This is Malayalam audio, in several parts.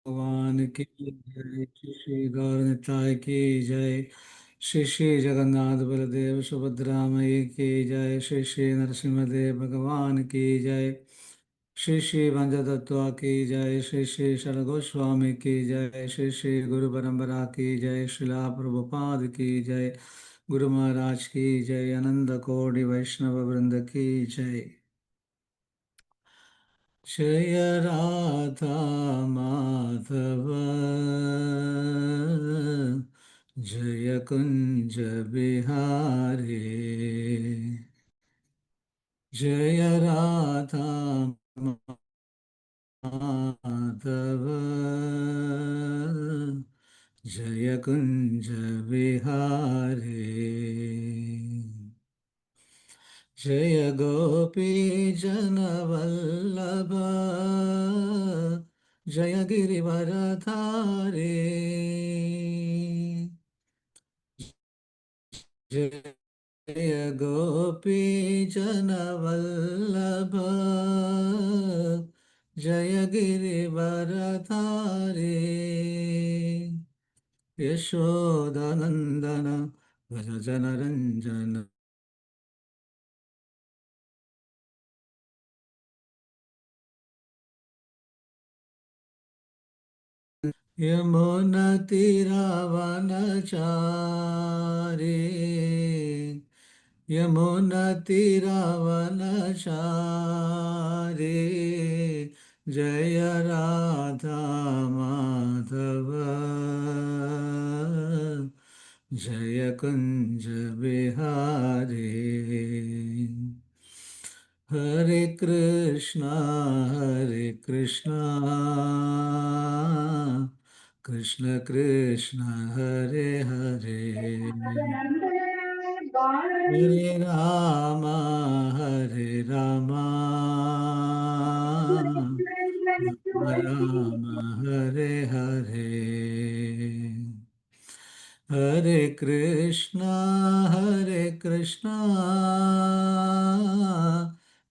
भगवान की जय। श्री श्री गौर निताय की जय। श्री श्री जगन्नाथ बलदेव सुभद्रा मई की जय। श्री श्री नरसिंहदेव भगवान की जय। श्री श्री भंजदत्वा की जय। श्री श्री शर गोस्वामी की जय। श्री श्री गुरु परंपरा की जय। श्रीला प्रभुपाद की जय। गुरु महाराज की जय। आनंद कोटि वैष्णव वृंद की जय। जय राधा माधव जय कुंज बिहारी। जय राधा माधव जय कुंज बिहारी। जय गोपी जनवल्लभ जय गिरिवरधारी। जय गोपी जनवल्लभ जय गिरिवरधारी। यशोदानन्दन भज जनरञ्जन। यमुनतिरावनचारि यमुनतिरावनचारि। जय राधा माधव जय कुंज बिहारी। हरे कृष्णा कृष्ण कृष्ण हरे हरे। हरे राम राम राम हरे हरे। हरे कृष्णा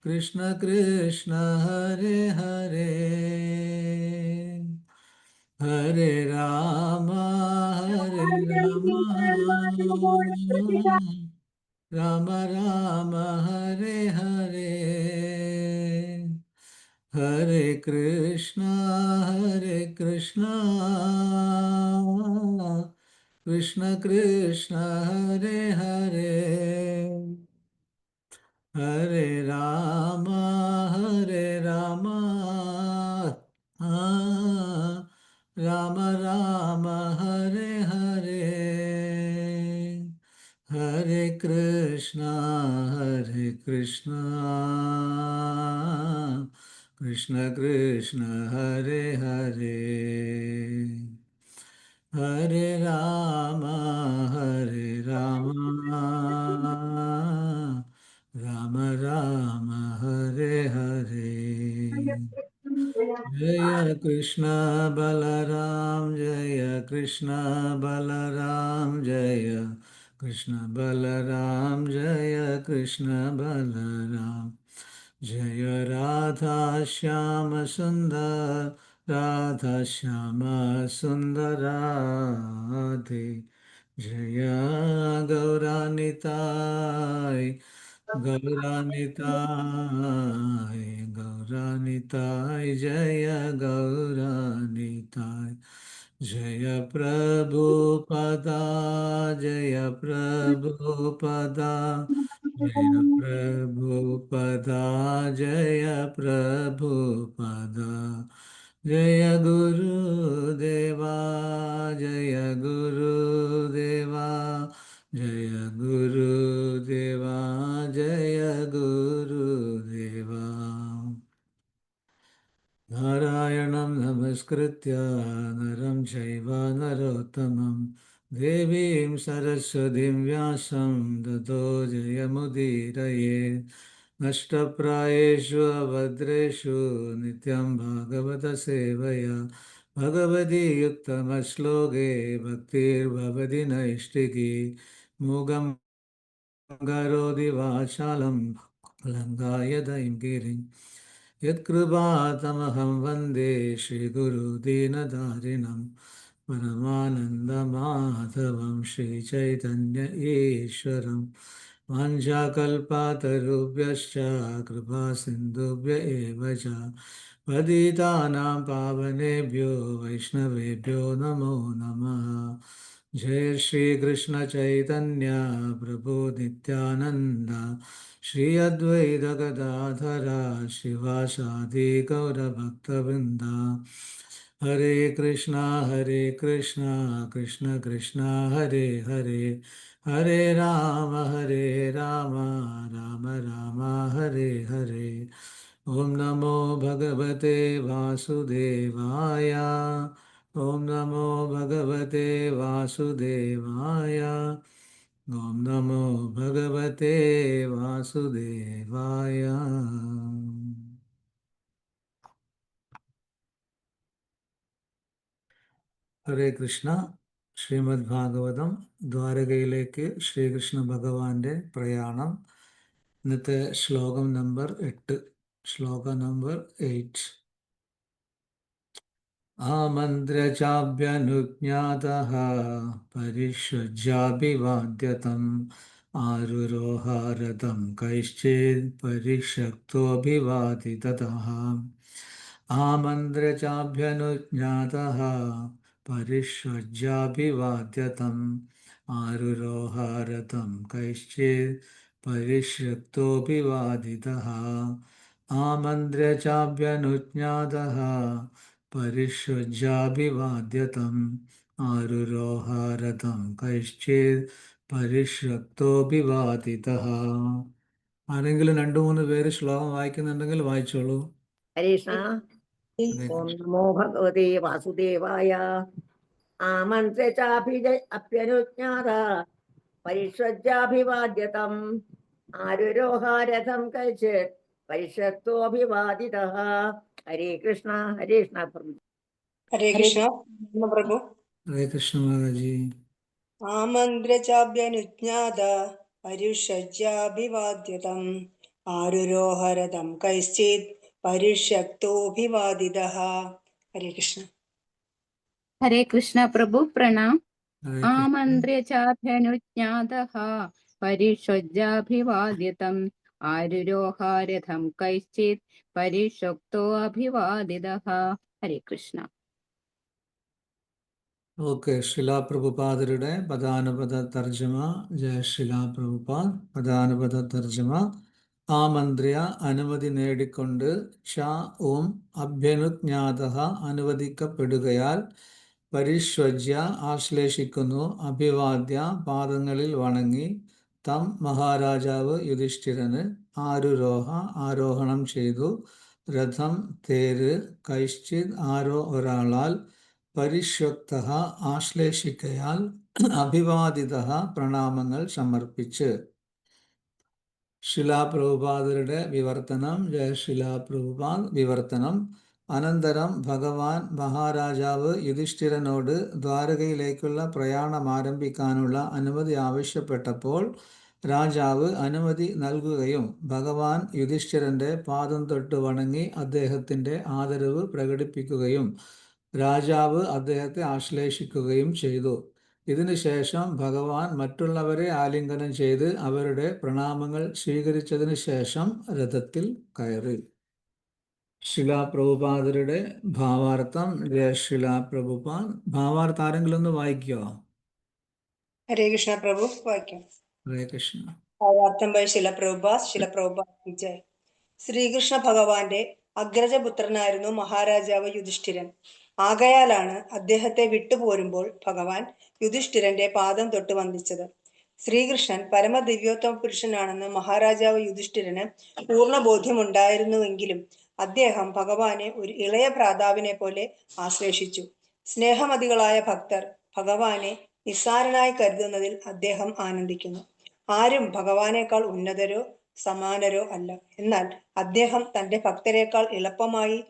कृष्ण कृष्ण हरे हरे। हरे राम राम राम हरे हरे। हरे कृष्णा कृष्ण कृष्ण हरे हरे। हरे राम राम राम हरे हरे। हरे कृष्णा कृष्ण कृष्ण हरे हरे। हरे राम राम राम हरे हरे। जय कृष्ण बलराम जय कृष्ण बलराम जय कृष्ण बलराम जय कृष्ण बलराम। जय राधा श्याम सुंदर राधा श्याम सुंदर राधे। जय गौरानिताय गौरानिताय जय गौरानिताय। जय प्रभुपदा जय प्रभुपदा जय प्रभुपदा जय प्रभुपदा। जय गुरुदेवा जय गुरुदेवा जय गुरुदेवा जय गुरुदेवा। नारायणं नमस्कृत्य नरं चैव नरोत्तमं देवीं सरस्वतीं व्यासं ततो जयमुदीरये। नष्टप्रायेषु अभद्रेषु नित्यं भागवतसेवया भगवती युक्तमश्लोके भक्तिर्भवति नैष्टिकी। मूगं करोति वाचालं लङ्घाय दयं गिरिं यत्कृपातमहं वन्दे श्रीगुरुदीनदारिणं परमानन्दमाधवं श्रीचैतन्य ईश्वरं वाञ्छाकल्पतरुभ्यश्च कृपासिन्धुभ्य एव च पतितानां पावनेभ्यो वैष्णवेभ्यो नमो नमः। जय श्रीकृष्ण चैतन्य प्रभु नित्यानन्द श्री अद्वैत गदाधर शिवासादि गौरभक्तवृन्द। हरे कृष्णा कृष्ण कृष्ण हरे हरे, हरे राम राम राम हरे हरे। ओम नमो भगवते वासुदेवाय, ओम नमो भगवते वासुदेवाय, ओम नमो भगवते वासुदेवाय। ഹരേ കൃഷ്ണ. ശ്രീമദ് ഭാഗവതം ദ്വാരകയിലേക്ക് ശ്രീകൃഷ്ണ ഭഗവാന്റെ പ്രയാണം. ഇന്നത്തെ ശ്ലോകം നമ്പർ 8. ശ്ലോകം നമ്പർ 8. ആമന്ത്രചാഭ്യനുജ്ഞാതഃ പരിഷ്വജ്യാഭിവാദ്യതം ആരുരോഹാരഥം കൈശ്ചിത് പരിഷ്യക്തോഭിവാദിതഃ. ആമന്ത്രചാഭ്യനുജ്ഞാതഃ പരിഷ്വജ്യാഭിവാദ്യതം ആരുരോഹാരഥം കൈശ്ചിത് പരിഷ്യക്തോഭിവാദിതഃ. ആമന്ത്രചാഭ്യനുജ്ഞാതഃ പരിഷ്വജ്യാഭിവാദ്യതം ആരുരോഹാരഥം കൈശ്ചിത് പരിഷ്യക്തോഭിവാദിതഃ. ആരെങ്കിലും 2-3 പേര് ശ്ലോകം വായിക്കുന്നുണ്ടെങ്കിൽ വായിച്ചോളൂ. ഹരീഷ്ണ. ഓം നമോ ഭഗവതേ വാസുദേവായ. ആമന്ത്രചാഭ്യനുജ്ഞാത പരിഷ്വജ്യാഭിവാദ്യതം ആരുരോഹാരഥം കഴിച്ചിത് പരിഷത്തോഭിവാദിതഃ. ഹരേ കൃഷ്ണ. ഹരീഷ്ണ പ്രഭു. ഹരേ കൃഷ്ണ പ്രഭു. ഹരേ കൃഷ്ണ മഹാരാജി. ആമന്ത്രചാഭ്യനുജ്ഞാത പരിഷജ്യാഭിവാദ്യതം ആരുരോഹരതം കൈശ്ചിത് പരിഷ്യക്തോഭിവാദിതഃ. ഹരേ കൃഷ്ണ. ഹരേ കൃഷ്ണ പ്രഭു. പ്രണാം. ഹരേ കൃഷ്ണ. ആമന്ത്രചാഭ്യനുജ്ഞാതഃ പരിഷ്വജ്യാഭിവാദ്യതം ആരുരോഹാരഥം കൈശ്ചിത് പരിഷക്തോ അഭിവാദിതഃ. ഹരേ കൃഷ്ണ. ഓക്കെ, ശിലാപ്രഭുപാദരുടെ പദാനുപദ തർജ്ജമ. ജയ ശിലാപ്രഭുപാദ്. പദാനുപദ തർജ്ജമ. ആമന്ത്ര്യ അനുമതി നേടിക്കൊണ്ട്, ച ഓം അഭ്യനുജ്ഞാതഃ അനുവദിക്കപ്പെടുകയാൽ, പരിഷ്വജ്യ ആശ്ലേഷിക്കുന്നു, അഭിവാദ്യ പാദങ്ങളിൽ വണങ്ങി, തം മഹാരാജാവ് യുധിഷ്ഠിരന്, ആരുരോഹ ആരോഹണം ചെയ്തു, രഥം തേര്, കൈശ്ചിത് ആരോ ഒരാളാൽ, പരിഷ്വക്തഃ ആശ്ലേഷിക്കയാൽ, അഭിവാദിതഃ പ്രണാമങ്ങൾ സമർപ്പിച്ച്. ശിലാപ്രഭുപാദരുടെ വിവർത്തനം. ജയ ശിലാപ്രഭുപാദ്. വിവർത്തനം. അനന്തരം ഭഗവാൻ മഹാരാജാവ് യുധിഷ്ഠിരനോട് ദ്വാരകയിലേക്കുള്ള പ്രയാണം ആരംഭിക്കാനുള്ള അനുമതി ആവശ്യപ്പെട്ടപ്പോൾ രാജാവ് അനുമതി നൽകുകയും ഭഗവാൻ യുധിഷ്ഠിരന്റെ പാദം തൊട്ട് വണങ്ങി അദ്ദേഹത്തിൻ്റെ ആദരവ് പ്രകടിപ്പിക്കുകയും രാജാവ് അദ്ദേഹത്തെ ആശ്ലേഷിക്കുകയും ചെയ്തു. ഇതിനുശേഷം ഭഗവാൻ മറ്റുള്ളവരെ ആലിംഗനം ചെയ്ത് അവരുടെ പ്രണാമങ്ങൾ സ്വീകരിച്ചതിന് ശേഷം രഥത്തിൽ കയറി. ശിലാപ്രഭുപാദരുടെ ഭാവാർത്ഥം. ജയ ശിലാപ്രഭുപാദ്. ഭാവാർത്ഥം ആരെങ്കിലും ഒന്ന് വായിക്കോ? ഹരേ കൃഷ്ണ പ്രഭു. വായിക്കാം. ഹരേ കൃഷ്ണ. ഭാവാർത്ഥം ബൈ ശിലപ്രഭുപാദ് വിജയ്. ശ്രീകൃഷ്ണ ഭഗവാന്റെ അഗ്രജപുത്രനായിരുന്നു മഹാരാജാവ് യുധിഷ്ഠിരൻ. ആകയാലാണ് അദ്ദേഹത്തെ വിട്ടുപോരുമ്പോൾ ഭഗവാൻ യുധിഷ്ഠിരന്റെ പാദം തൊട്ട് വന്ദിച്ചത്. ശ്രീകൃഷ്ണൻ പരമദിവ്യോത്തമ പുരുഷനാണെന്ന് മഹാരാജാവ് യുധിഷ്ഠിരന് പൂർണ്ണ ബോധ്യമുണ്ടായിരുന്നുവെങ്കിലും അദ്ദേഹം ഭഗവാനെ ഒരു ഇളയ ഭ്രാതാവിനെ പോലെ ആശ്ലേഷിച്ചു. സ്നേഹമതികളായ ഭക്തർ ഭഗവാനെ നിസ്സാരനായി കരുതുന്നതിൽ അദ്ദേഹം ആനന്ദിക്കുന്നു. ആരും ഭഗവാനേക്കാൾ ഉന്നതരോ സമാനരോ അല്ല. എന്നാൽ അദ്ദേഹം തൻ്റെ ഭക്തരെക്കാൾ എളുപ്പമായി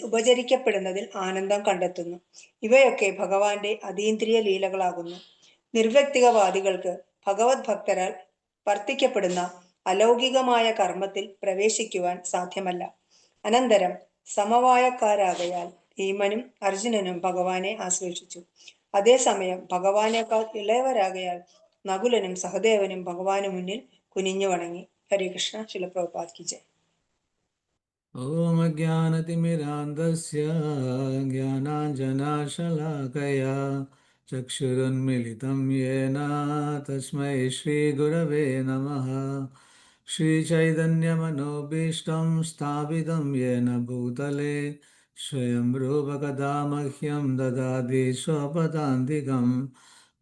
ഉപചരിക്കപ്പെടുന്നതിൽ ആനന്ദം കണ്ടെത്തുന്നു. ഇവയൊക്കെ ഭഗവാന്റെ അതീന്ദ്രിയ ലീലകളാകുന്നു. നിർവ്യക്തികവാദികൾക്ക് ഭഗവത് ഭക്തരാൽ വർത്തിക്കപ്പെടുന്ന അലൗകികമായ കർമ്മത്തിൽ പ്രവേശിക്കുവാൻ സാധ്യമല്ല. അനന്തരം സമവായക്കാരാകയാൽ ഭീമനും അർജുനനും ഭഗവാനെ ആശ്ലേഷിച്ചു. അതേസമയം ഭഗവാനേക്കാൾ ഇളയവരാകയാൽ നകുലനും സഹദേവനും ഭഗവാന് മുന്നിൽ കുനിഞ്ഞു വണങ്ങി. ഹരേ കൃഷ്ണ. ശില പ്രഭുപാദ് കി ജയ്. ഓം അജ്ഞാനതിമിരാന്ധസ്യ ജ്ഞാനാഞ്ജനാശലാകയാ ചക്ഷുരുന്മിലിതം യേന തസ്മൈ ശ്രീഗുരവേ നമഃ. ശ്രീചൈതന്യമനോഭീഷ്ടം സ്ഥാപിതം യേന ഭൂതലേ സ്വയം രൂപകഥാ മഹ്യം ദദാതി സ്വപദാന്തികം.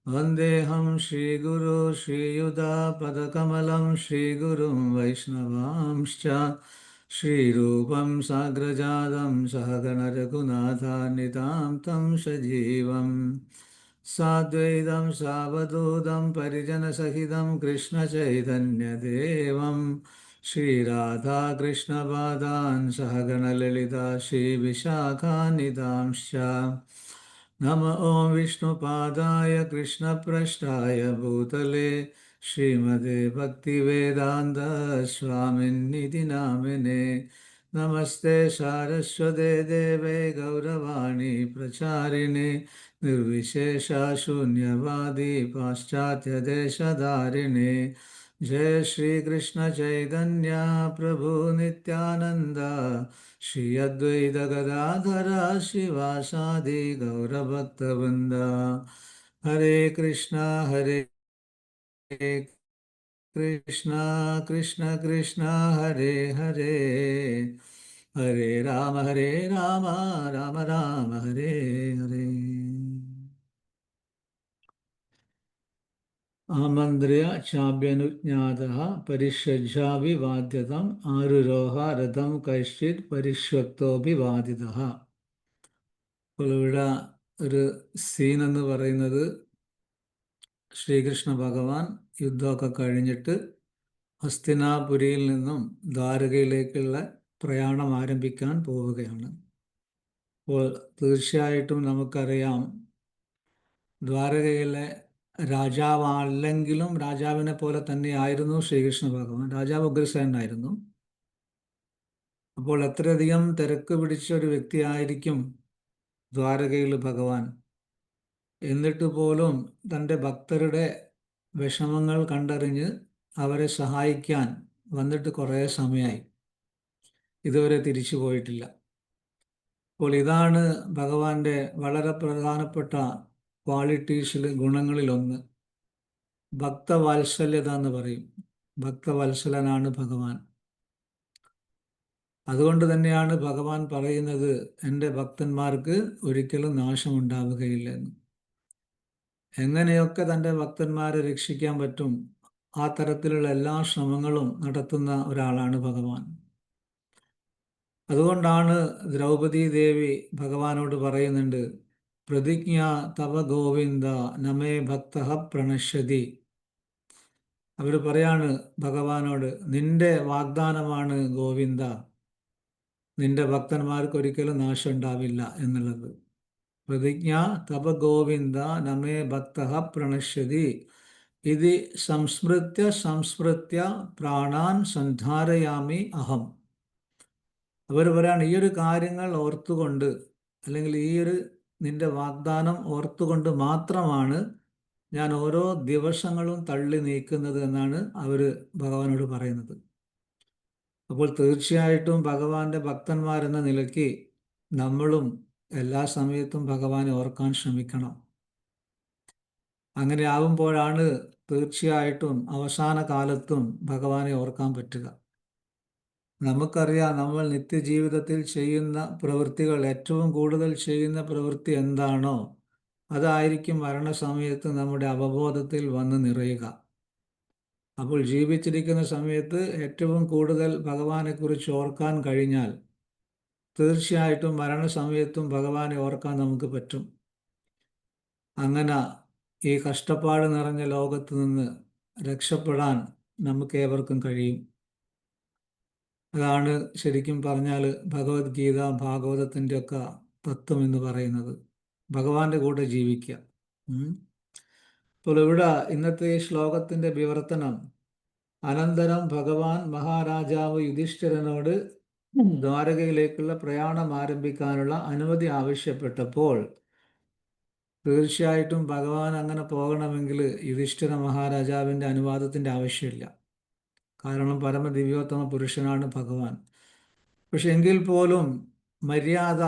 വന്ദേഹം ശ്രീഗുരു ശ്രീയുതാപദകമലം ശ്രീഗുരും വൈഷ്ണവാംശ്ച ശ്രീരൂപം സാഗ്രജാതം സഹഗണരഘുനാഥാന്വിതാം തം സജീവം സാദ്വൈതം സാവധൂതം പരിജനസഹിതം കൃഷ്ണചൈതന്യദേവം ശ്രീരാധാകൃഷ്ണപാദാൻ സഹഗണലളിതാ ശ്രീവിശാഖാന്വിതാംശ്ച. നമ ഓം വിഷ്ണുപാദായ കൃഷ്ണപ്രഷ്ടായ ഭൂതലേ ശ്രീമതേ ഭക്തിവേദാന്ത സ്വാമിന്നിതി നാമിനെ. നമസ്തേ സാരസ്വതേ ദേവേ ഗൗരവാണി പ്രചാരിണി നിർവിശേഷ ശൂന്യവാദി പാശ്ചാത്യദേശധാരിണി. ജയ ശ്രീകൃഷ്ണ ചൈതന്യ പ്രഭു നിത്യാനന്ദ ശ്രീ അദ്വൈത ഗദാധര ശിവാസാദി ഗൗരഭക്തവൃന്ദ. ഹരേ കൃഷ്ണ ഹരേ കൃഷ്ണ കൃഷ്ണ കൃഷ്ണ ഹരേ ഹരേ ഹരേ രാമ രാമ രാമ ഹരേ ഹരേ. ആമന്ത്ര്യ ചാഭ്യനുജ്ഞാതഃ പരിഷജ്ജാഭിവാദ്യതം ആരുരോഹ രഥം കൈശ്ചിത് പരിഷ്വക്തോഭിവാദിതഃ. അപ്പോൾ ഇവിടെ ഒരു സീൻ എന്ന് പറയുന്നത് ശ്രീകൃഷ്ണ ഭഗവാൻ യുദ്ധമൊക്കെ കഴിഞ്ഞിട്ട് ഹസ്തിനാപുരിയിൽ നിന്നും ദ്വാരകയിലേക്കുള്ള പ്രയാണം ആരംഭിക്കാൻ പോവുകയാണ്. അപ്പോൾ തീർച്ചയായിട്ടും നമുക്കറിയാം, ദ്വാരകയിലെ രാജാവല്ലെങ്കിലും രാജാവിനെ പോലെ തന്നെയായിരുന്നു ശ്രീകൃഷ്ണ ഭഗവാൻ. രാജാവ് ഉഗ്രസേനായിരുന്നു. അപ്പോൾ എത്രയധികം തിരക്ക് പിടിച്ച ഒരു വ്യക്തിയായിരിക്കും ദ്വാരകയിൽ ഭഗവാൻ. എന്നിട്ട് പോലും തൻ്റെ ഭക്തരുടെ വിഷമങ്ങൾ കണ്ടറിഞ്ഞ് അവരെ സഹായിക്കാൻ വന്നിട്ട് കുറേ സമയമായി, ഇതുവരെ തിരിച്ചു പോയിട്ടില്ല. അപ്പോൾ ഇതാണ് ഭഗവാന്റെ വളരെ പ്രധാനപ്പെട്ട ക്വാളിറ്റീസിൽ, ഗുണങ്ങളിലൊന്ന്. ഭക്തവാത്സല്യത എന്ന് പറയും. ഭക്തവത്സലനാണ് ഭഗവാൻ. അതുകൊണ്ട് തന്നെയാണ് ഭഗവാൻ പറയുന്നത്, എൻ്റെ ഭക്തന്മാർക്ക് ഒരിക്കലും നാശമുണ്ടാവുകയില്ല എന്ന്. എങ്ങനെയൊക്കെ തൻ്റെ ഭക്തന്മാരെ രക്ഷിക്കാൻ പറ്റും, ആ തരത്തിലുള്ള എല്ലാ ശ്രമങ്ങളും നടത്തുന്ന ഒരാളാണ് ഭഗവാൻ. അതുകൊണ്ടാണ് ദ്രൗപദി ദേവി ഭഗവാനോട് പറയുന്നുണ്ട്, പ്രതിജ്ഞ തവ ഗോവിന്ദ നമേ ഭക്ത പ്രണശ്യതി. അവർ പറയാണ് ഭഗവാനോട്, നിന്റെ വാഗ്ദാനമാണ് ഗോവിന്ദ, നിന്റെ ഭക്തന്മാർക്ക് ഒരിക്കലും നാശം ഉണ്ടാവില്ല എന്നുള്ളത്. പ്രതിജ്ഞ തപ ഗോവിന്ദ നമേ ഭക്ത പ്രണശ്യതി ഇതി സംസ്മൃത്യ പ്രാണാൻ സന്ധാരയാമി അഹം. അവർ പറയാണ്, ഈ ഒരു കാര്യങ്ങൾ ഓർത്തുകൊണ്ട്, അല്ലെങ്കിൽ ഈ ഒരു നിന്റെ വാഗ്ദാനം ഓർത്തുകൊണ്ട് മാത്രമാണ് ഞാൻ ഓരോ ദിവസങ്ങളും തള്ളി നീക്കുന്നത് എന്നാണ് അവർ ഭഗവാനോട് പറയുന്നത്. അപ്പോൾ തീർച്ചയായിട്ടും ഭഗവാന്റെ ഭക്തന്മാരെന്ന നിലയ്ക്ക് നമ്മളും എല്ലാ സമയത്തും ഭഗവാനെ ഓർക്കാൻ ശ്രമിക്കണം. അങ്ങനെ ആകുമ്പോഴാണ് തീർച്ചയായിട്ടും അവസാന കാലത്തും ഭഗവാനെ ഓർക്കാൻ പറ്റുക. നമുക്കറിയാം, നമ്മൾ നിത്യജീവിതത്തിൽ ചെയ്യുന്ന പ്രവൃത്തികൾ, ഏറ്റവും കൂടുതൽ ചെയ്യുന്ന പ്രവൃത്തി എന്താണോ അതായിരിക്കും മരണസമയത്ത് നമ്മുടെ അവബോധത്തിൽ വന്ന് നിറയുക. അപ്പോൾ ജീവിച്ചിരിക്കുന്ന സമയത്ത് ഏറ്റവും കൂടുതൽ ഭഗവാനെക്കുറിച്ച് ഓർക്കാൻ കഴിഞ്ഞാൽ തീർച്ചയായിട്ടും മരണസമയത്തും ഭഗവാനെ ഓർക്കാൻ നമുക്ക് പറ്റും. അങ്ങനെ ഈ കഷ്ടപ്പാട് നിറഞ്ഞ ലോകത്ത് നിന്ന് രക്ഷപ്പെടാൻ നമുക്ക് ഏവർക്കും കഴിയും. അതാണ് ശരിക്കും പറഞ്ഞാൽ ഭഗവത്ഗീത, ഭാഗവതത്തിൻ്റെ ഒക്കെ തത്വം എന്ന് പറയുന്നത്. ഭഗവാന്റെ കൂടെ ജീവിക്കുക. അപ്പോൾ ഇവിടെ ഇന്നത്തെ ഈ ശ്ലോകത്തിൻ്റെ വിവർത്തനം, അനന്തരം ഭഗവാൻ മഹാരാജാവ് യുധിഷ്ഠിരനോട് ദ്വാരകയിലേക്കുള്ള പ്രയാണം ആരംഭിക്കാനുള്ള അനുമതി ആവശ്യപ്പെട്ടപ്പോൾ തീർച്ചയായിട്ടും ഭഗവാൻ അങ്ങനെ പോകണമെങ്കിൽ യുധിഷ്ഠിര മഹാരാജാവിൻ്റെ അനുവാദത്തിൻ്റെ ആവശ്യമില്ല. കാരണം പരമദിവ്യോത്തമ പുരുഷനാണ് ഭഗവാൻ. പക്ഷെ എങ്കിൽ പോലും മര്യാദ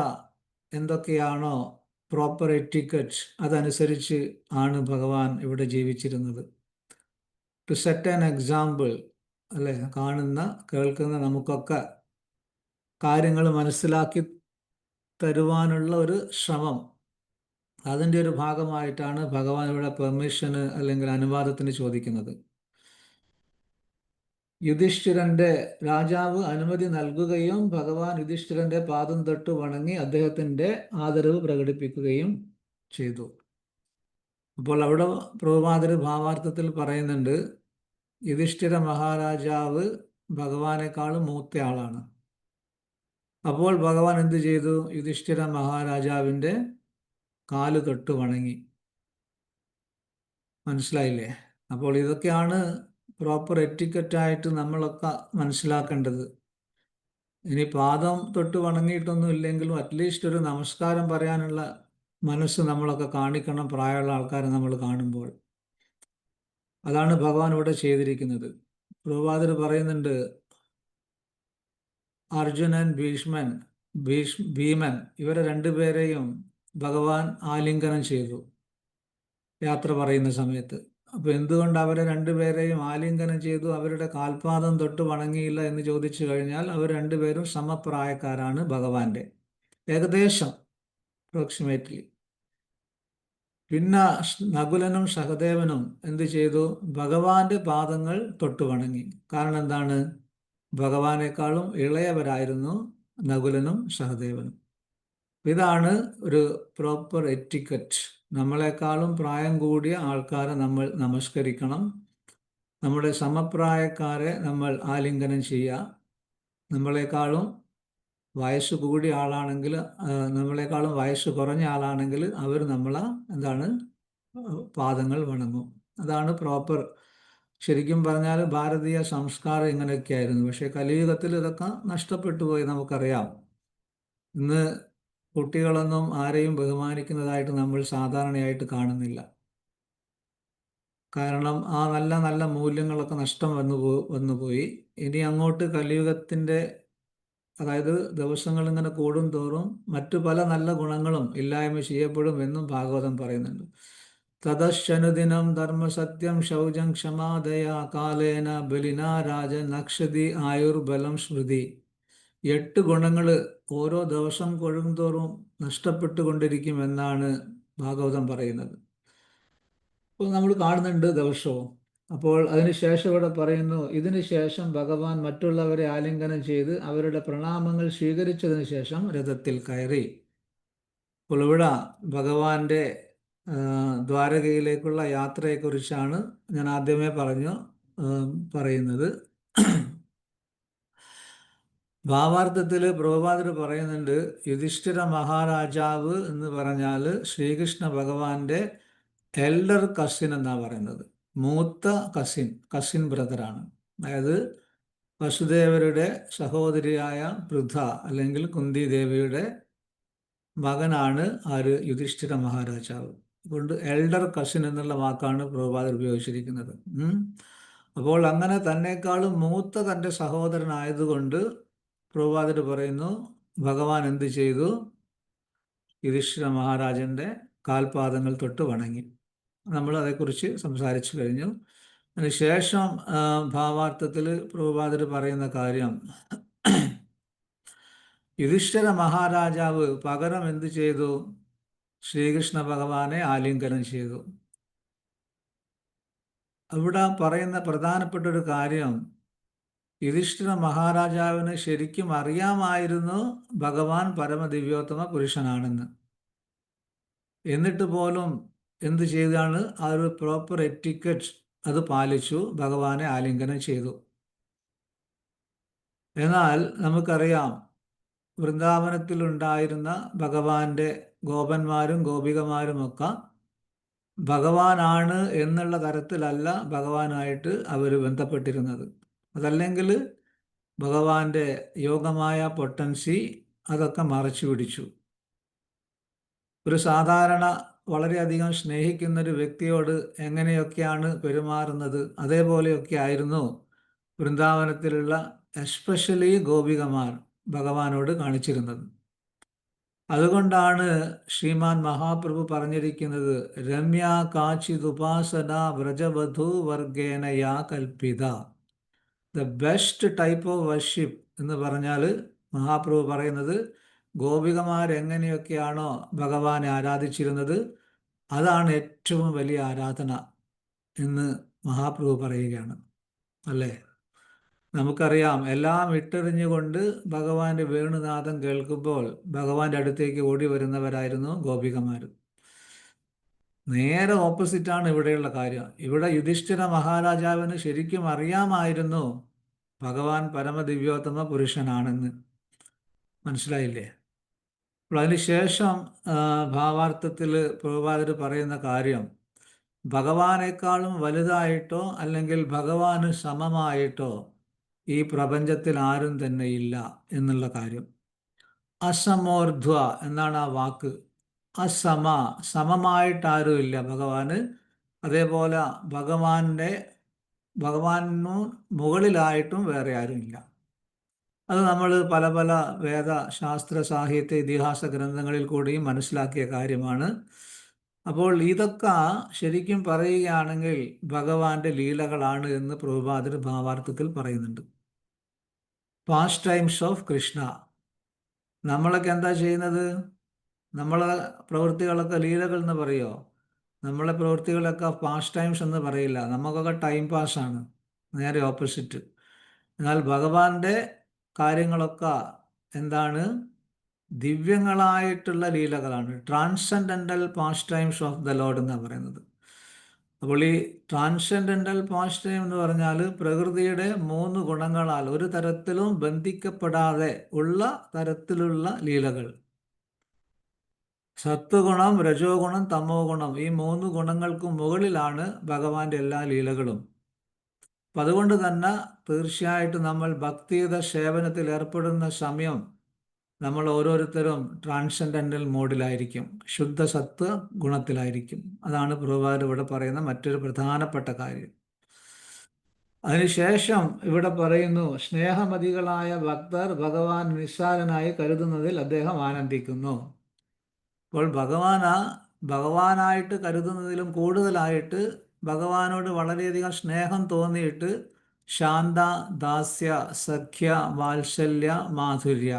എന്തൊക്കെയാണോ, പ്രോപ്പർ എറ്റിക്കറ്റ്, അതനുസരിച്ച് ആണ് ഭഗവാൻ ഇവിടെ ജീവിച്ചിരുന്നത്. ടു സെറ്റ് ആൻ എക്സാമ്പിൾ, അല്ലെ, കാണുന്ന കേൾക്കുന്ന നമുക്കൊക്കെ കാര്യങ്ങൾ മനസ്സിലാക്കി തരുവാനുള്ള ഒരു ശ്രമം, അതിൻ്റെ ഒരു ഭാഗമായിട്ടാണ് ഭഗവാൻ ഇവിടെ പെർമിഷന് അല്ലെങ്കിൽ അനുവാദത്തിന് ചോദിക്കുന്നത്. യുധിഷ്ഠിരന്റെ രാജാവ് അനുമതി നൽകുകയും ഭഗവാൻ യുധിഷ്ഠിരന്റെ പാദം തൊട്ട് വണങ്ങി അദ്ദേഹത്തിന്റെ ആദരവ് പ്രകടിപ്പിക്കുകയും ചെയ്തു. അപ്പോൾ അവിടെ പ്രഭുപാദർ ഭാവാർത്ഥത്തിൽ പറയുന്നുണ്ട്, യുധിഷ്ഠിര മഹാരാജാവ് ഭഗവാനേക്കാളും മൂത്തയാളാണ്. അപ്പോൾ ഭഗവാൻ എന്ത് ചെയ്തു? യുധിഷ്ഠിര മഹാരാജാവിൻ്റെ കാല് തൊട്ട് വണങ്ങി. മനസ്സിലായില്ലേ? അപ്പോൾ ഇതൊക്കെയാണ് പ്രോപ്പർ എറ്റിക്കറ്റായിട്ട് നമ്മളൊക്കെ മനസ്സിലാക്കേണ്ടത്. ഇനി പാദം തൊട്ട് വണങ്ങിയിട്ടൊന്നും ഇല്ലെങ്കിലും അറ്റ്ലീസ്റ്റ് ഒരു നമസ്കാരം പറയാനുള്ള മനസ്സ് നമ്മളൊക്കെ കാണിക്കണം, പ്രായമുള്ള ആൾക്കാരെ നമ്മൾ കാണുമ്പോൾ. അതാണ് ഭഗവാൻ ഇവിടെ ചെയ്തിരിക്കുന്നത്. പ്രഭുപാദർ പറയുന്നുണ്ട്, അർജുനൻ, ഭീമൻ ഇവരെ രണ്ടുപേരെയും ഭഗവാൻ ആലിംഗനം ചെയ്തു യാത്ര പറയുന്ന സമയത്ത്. അപ്പോൾ എന്തുകൊണ്ട് അവരെ രണ്ടുപേരെയും ആലിംഗനം ചെയ്തു, അവരുടെ കാൽപാദം തൊട്ട് വണങ്ങിയില്ല എന്ന് ചോദിച്ചു കഴിഞ്ഞാൽ അവർ രണ്ടുപേരും സമപ്രായക്കാരാണ് ഭഗവാന്റെ, ഏകദേശം അപ്രോക്സിമേറ്റ്ലി. പിന്നെ നകുലനും സഹദേവനും എന്ത് ചെയ്തു? ഭഗവാന്റെ പാദങ്ങൾ തൊട്ട് വണങ്ങി. കാരണം എന്താണ്? ഭഗവാനേക്കാളും ഇളയവരായിരുന്നു നകുലനും സഹദേവനും. ഇതാണ് ഒരു പ്രോപ്പർ എറ്റിക്കറ്റ്. നമ്മളെക്കാളും പ്രായം കൂടിയ ആൾക്കാരെ നമ്മൾ നമസ്കരിക്കണം, നമ്മുടെ സമപ്രായക്കാരെ നമ്മൾ ആലിംഗനം ചെയ്യുക. നമ്മളെക്കാളും വയസ്സ് കൂടിയ ആളാണെങ്കിൽ, നമ്മളെക്കാളും വയസ്സ് കുറഞ്ഞ ആളാണെങ്കിൽ അവർ നമ്മളെ പാദങ്ങൾ വണങ്ങും. അതാണ് പ്രോപ്പർ. ശരിക്കും പറഞ്ഞാൽ ഭാരതീയ സംസ്കാരം ഇങ്ങനെയൊക്കെയായിരുന്നു. പക്ഷേ കലിയുഗത്തിൽ ഇതൊക്കെ നഷ്ടപ്പെട്ടു പോയി, നമുക്കറിയാം. ഇന്ന് കുട്ടികളൊന്നും ആരെയും ബഹുമാനിക്കുന്നതായിട്ട് നമ്മൾ സാധാരണയായിട്ട് കാണുന്നില്ല. കാരണം ആ നല്ല നല്ല മൂല്യങ്ങളൊക്കെ നഷ്ടം വന്നുപോയി. ഇനി അങ്ങോട്ട് കലിയുഗത്തിൻ്റെ, അതായത് ദിവസങ്ങൾ ഇങ്ങനെ കൂടും തോറും മറ്റു പല നല്ല ഗുണങ്ങളും ഇല്ലായ്മ ചെയ്യപ്പെടും എന്നും ഭാഗവതം പറയുന്നുണ്ട്. തതശ്ചനുദിനം ധർമ്മസത്യം ശൗചം ക്ഷമാദയ കാലേന ബലിനാ രാജൻ നക്ഷതി ആയുർബലം സ്മൃതി. 8 ഗുണങ്ങൾ ഓരോ ദിവസം കൊഴുന്തോറും നഷ്ടപ്പെട്ടുകൊണ്ടിരിക്കുമെന്നാണ് ഭാഗവതം പറയുന്നത്. അപ്പോൾ നമ്മൾ കാണുന്നുണ്ട് ദിവസവും. അപ്പോൾ അതിനുശേഷം ഇവിടെ പറയുന്നു, ഇതിനു ശേഷം ഭഗവാൻ മറ്റുള്ളവരെ ആലിംഗനം ചെയ്ത് അവരുടെ പ്രണാമങ്ങൾ സ്വീകരിച്ചതിന് ശേഷം രഥത്തിൽ കയറി. അപ്പോൾ ഇവിടെ ഭഗവാന്റെ ദ്വാരകയിലേക്കുള്ള യാത്രയെക്കുറിച്ചാണ് ഞാൻ ആദ്യമേ പറയുന്നത്. ഭാവാർത്ഥത്തിൽ പ്രഭുപാദർ പറയുന്നുണ്ട്, യുധിഷ്ഠിര മഹാരാജാവ് എന്ന് പറഞ്ഞാൽ ശ്രീകൃഷ്ണ ഭഗവാന്റെ എൽഡർ കസിൻ എന്നാണ് പറയുന്നത്. മൂത്ത കസിൻ ബ്രദറാണ്. അതായത് വസുദേവരുടെ സഹോദരിയായ പൃഥ അല്ലെങ്കിൽ കുന്തി ദേവിയുടെ മകനാണ് യുധിഷ്ഠിര മഹാരാജാവ്. അതുകൊണ്ട് എൽഡർ കസിൻ എന്നുള്ള വാക്കാണ് പ്രഭുപാദർ ഉപയോഗിച്ചിരിക്കുന്നത്. അപ്പോൾ അങ്ങനെ തന്നെക്കാളും മൂത്ത തൻ്റെ സഹോദരനായതുകൊണ്ട് പ്രഭുപാദർ പറയുന്നു, ഭഗവാൻ എന്ത് ചെയ്തു? യുധിഷ്ഠിര മഹാരാജൻ്റെ കാൽപാദങ്ങൾ തൊട്ട് വണങ്ങി. നമ്മൾ അതേക്കുറിച്ച് സംസാരിച്ചു കഴിഞ്ഞു. അതിനുശേഷം ഭാവാർത്ഥത്തിൽ പ്രഭുപാദർ പറയുന്ന കാര്യം, യുധിഷ്ഠിര മഹാരാജാവ് പകരം എന്ത് ചെയ്തു? ശ്രീകൃഷ്ണ ഭഗവാനെ ആലിംഗനം ചെയ്തു. അവിടെ പറയുന്ന പ്രധാനപ്പെട്ട ഒരു കാര്യം, യുധിഷ്ഠിര മഹാരാജാവിന് ശരിക്കും അറിയാമായിരുന്നു ഭഗവാൻ പരമദിവ്യോത്തമ പുരുഷനാണെന്ന്. എന്നിട്ട് പോലും എന്ത് ചെയ്താണ്? ആ ഒരു പ്രോപ്പർ എറ്റിക്കറ്റ് അത് പാലിച്ചു, ഭഗവാനെ ആലിംഗനം ചെയ്തു. എന്നാൽ നമുക്കറിയാം, വൃന്ദാവനത്തിലുണ്ടായിരുന്ന ഭഗവാന്റെ ഗോപന്മാരും ഗോപികമാരുമൊക്കെ ഭഗവാനാണ് എന്നുള്ള തരത്തിലല്ല ഭഗവാനായിട്ട് അവർ ബന്ധപ്പെട്ടിരുന്നത്. അതല്ലെങ്കിൽ ഭഗവാന്റെ യോഗമായ പൊട്ടൻസി അതൊക്കെ മറച്ചു പിടിച്ചു. ഒരു സാധാരണ വളരെയധികം സ്നേഹിക്കുന്ന ഒരു വ്യക്തിയോട് എങ്ങനെയൊക്കെയാണ് പെരുമാറുന്നത്, അതേപോലെയൊക്കെ ആയിരുന്നു വൃന്ദാവനത്തിലുള്ള എസ്പെഷ്യലി ഗോപികമാർ ഭഗവാനോട് കാണിച്ചിരുന്നത്. അതുകൊണ്ടാണ് ശ്രീമാൻ മഹാപ്രഭു പറഞ്ഞിരിക്കുന്നത്, രമ്യ കാച്ചിതുപാസന വ്രജവധു വർഗേനയാ കൽപ്പിത. The best type of worship എന്ന് പറഞ്ഞാൽ മഹാപ്രഭു പറയുന്നത്, ഗോപികമാരെങ്ങനെയൊക്കെയാണോ ഭഗവാനെ ആരാധിച്ചിരുന്നത് അതാണ് ഏറ്റവും വലിയ ആരാധന എന്ന് മഹാപ്രഭു പറയുകയാണ്. അല്ലേ? നമുക്കറിയാം, എല്ലാം ഇട്ടെറിഞ്ഞുകൊണ്ട് ഭഗവാന്റെ വേണുനാഥം കേൾക്കുമ്പോൾ ഭഗവാന്റെ അടുത്തേക്ക് ഓടി വരുന്നവരായിരുന്നു ഗോപികമാർ. നേരെ ഓപ്പോസിറ്റാണ് ഇവിടെയുള്ള കാര്യം. ഇവിടെ യുധിഷ്ഠിര മഹാരാജാവിന് ശരിക്കും അറിയാമായിരുന്നു ഭഗവാൻ പരമദിവ്യോത്തമ പുരുഷനാണെന്ന്. മനസ്സിലായില്ലേ? അപ്പോൾ അതിനുശേഷം ഭാവാർത്ഥത്തിൽ പ്രഭുപാദർ പറയുന്ന കാര്യം, ഭഗവാനേക്കാളും വലുതായിട്ടോ അല്ലെങ്കിൽ ഭഗവാന് സമമായിട്ടോ ഈ പ്രപഞ്ചത്തിൽ ആരും തന്നെ ഇല്ല എന്നുള്ള കാര്യം. അസമോർധ്വ എന്നാണ് ആ വാക്ക്. അസമ, സമമായിട്ടാരും ഇല്ല ഭഗവാന്. അതേപോലെ ഭഗവാനു മുകളിലായിട്ടും വേറെ ആരും ഇല്ല. അത് നമ്മൾ പല പല വേദ, ശാസ്ത്ര, സാഹിത്യ, ഇതിഹാസ ഗ്രന്ഥങ്ങളിൽ കൂടിയും മനസ്സിലാക്കിയ കാര്യമാണ്. അപ്പോൾ ഇതൊക്കെ ശരിക്കും പറയുകയാണെങ്കിൽ ഭഗവാന്റെ ലീലകളാണ് എന്ന് പ്രഭുപാദർ ഭാവാർത്ഥത്തിൽ പറയുന്നുണ്ട്. Past times of Krishna. നമ്മളൊക്കെ എന്താ ചെയ്യുന്നത്? നമ്മളെ പ്രവൃത്തികളൊക്കെ ലീലകൾ എന്ന് പറയുമോ? നമ്മളെ പ്രവൃത്തികളൊക്കെ പാസ്റ്റ് ടൈംസ് എന്ന് പറയില്ല. നമുക്കൊക്കെ ടൈം പാസ്സാണ്. നേരെ ഓപ്പോസിറ്റ്. എന്നാൽ ഭഗവാന്റെ കാര്യങ്ങളൊക്കെ എന്താണ്? ദിവ്യങ്ങളായിട്ടുള്ള ലീലകളാണ്. Transcendental pastimes of the Lord എന്നാണ് പറയുന്നത്. അപ്പോൾ ഈ ട്രാൻസെൻഡൻ്റൽ പാസ്റ്റ് ടൈം എന്ന് പറഞ്ഞാൽ പ്രകൃതിയുടെ 3 ഗുണങ്ങളാൽ ഒരു തരത്തിലും ബന്ധിക്കപ്പെടാതെ ഉള്ള തരത്തിലുള്ള ലീലകൾ. സത്വഗുണം, രജോ ഗുണം, തമോ ഗുണം, ഈ 3 ഗുണങ്ങൾക്കും മുകളിലാണ് ഭഗവാന്റെ എല്ലാ ലീലകളും. അപ്പം അതുകൊണ്ട് തന്നെ തീർച്ചയായിട്ടും നമ്മൾ ഭക്തിയുത സേവനത്തിൽ ഏർപ്പെടുന്ന സമയം നമ്മൾ ഓരോരുത്തരും ട്രാൻസെൻഡൻ്റൽ മോഡിലായിരിക്കും, ശുദ്ധ സത്വ ഗുണത്തിലായിരിക്കും. അതാണ് പ്രഭുപാദർ ഇവിടെ പറയുന്ന മറ്റൊരു പ്രധാനപ്പെട്ട കാര്യം. അതിനുശേഷം ഇവിടെ പറയുന്നു, സ്നേഹമതികളായ ഭക്തർ ഭഗവാൻ നിസ്സാരനായി കരുതുന്നതിൽ അദ്ദേഹം ആനന്ദിക്കുന്നു. അപ്പോൾ ഭഗവാനായിട്ട് കരുതുന്നതിലും കൂടുതലായിട്ട് ഭഗവാനോട് വളരെയധികം സ്നേഹം തോന്നിയിട്ട് ശാന്ത, ദാസ്യ, സഖ്യ, വാത്സല്യ, മാധുര്യ,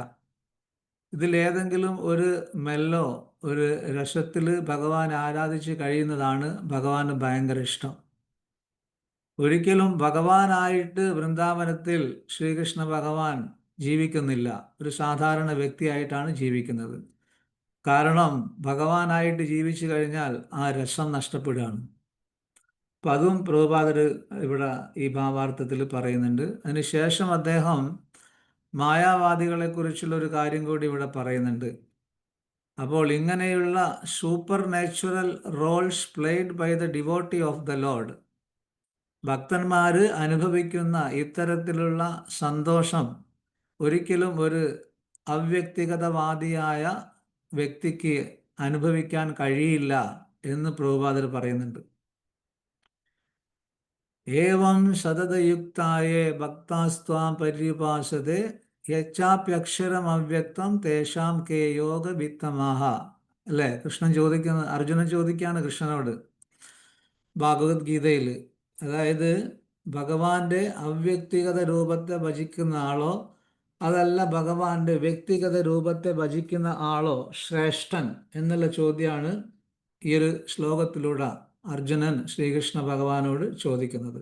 ഇതിലേതെങ്കിലും ഒരു മെല്ലോ ഒരു രസത്തിൽ ഭഗവാൻ ആരാധിച്ച് കഴിയുന്നതാണ് ഭഗവാന് ഭയങ്കര ഇഷ്ടം. ഒരിക്കലും ഭഗവാനായിട്ട് വൃന്ദാവനത്തിൽ ശ്രീകൃഷ്ണ ഭഗവാൻ ജീവിക്കുന്നില്ല. ഒരു സാധാരണ വ്യക്തിയായിട്ടാണ് ജീവിക്കുന്നത്. കാരണം ഭഗവാനായിട്ട് ജീവിച്ചു കഴിഞ്ഞാൽ ആ രസം നഷ്ടപ്പെടുകയാണ്. അപ്പം അതും പ്രഭുപാദർ ഇവിടെ ഈ ഭാവാർത്ഥത്തിൽ പറയുന്നുണ്ട്. അതിനുശേഷം അദ്ദേഹം മായാവാദികളെക്കുറിച്ചുള്ള ഒരു കാര്യം കൂടി ഇവിടെ പറയുന്നുണ്ട്. അപ്പോൾ ഇങ്ങനെയുള്ള supernatural roles played by the devotee of the lord, ഭക്തന്മാർ അനുഭവിക്കുന്ന ഇത്തരത്തിലുള്ള സന്തോഷം ഒരിക്കലും ഒരു അവ്യക്തിഗതവാദിയായ വ്യക്തിക്ക് അനുഭവിക്കാൻ കഴിയില്ല എന്ന് പ്രഭുപാദർ പറയുന്നുണ്ട്. ഏവം സതതയുക്തായേ ഭക്താസ്ത്വാം പര്യുപാസതേ യച്ചാപ്യക്ഷരം അവ്യക്തം തേഷാം കേ യോഗ വിത്തമാഹ. അല്ലേ? അർജുനൻ ചോദിക്കുകയാണ് കൃഷ്ണനോട് ഭഗവത്ഗീതയിൽ. അതായത് ഭഗവാന്റെ അവ്യക്തിഗത രൂപത്തെ ഭജിക്കുന്ന ആളോ അതല്ല ഭഗവാന്റെ വ്യക്തിഗത രൂപത്തെ ഭജിക്കുന്ന ആളോ ശ്രേഷ്ഠൻ എന്നുള്ള ചോദ്യമാണ് ഈ ഒരു ശ്ലോകത്തിലൂടെ അർജുനൻ ശ്രീകൃഷ്ണ ഭഗവാനോട് ചോദിക്കുന്നത്.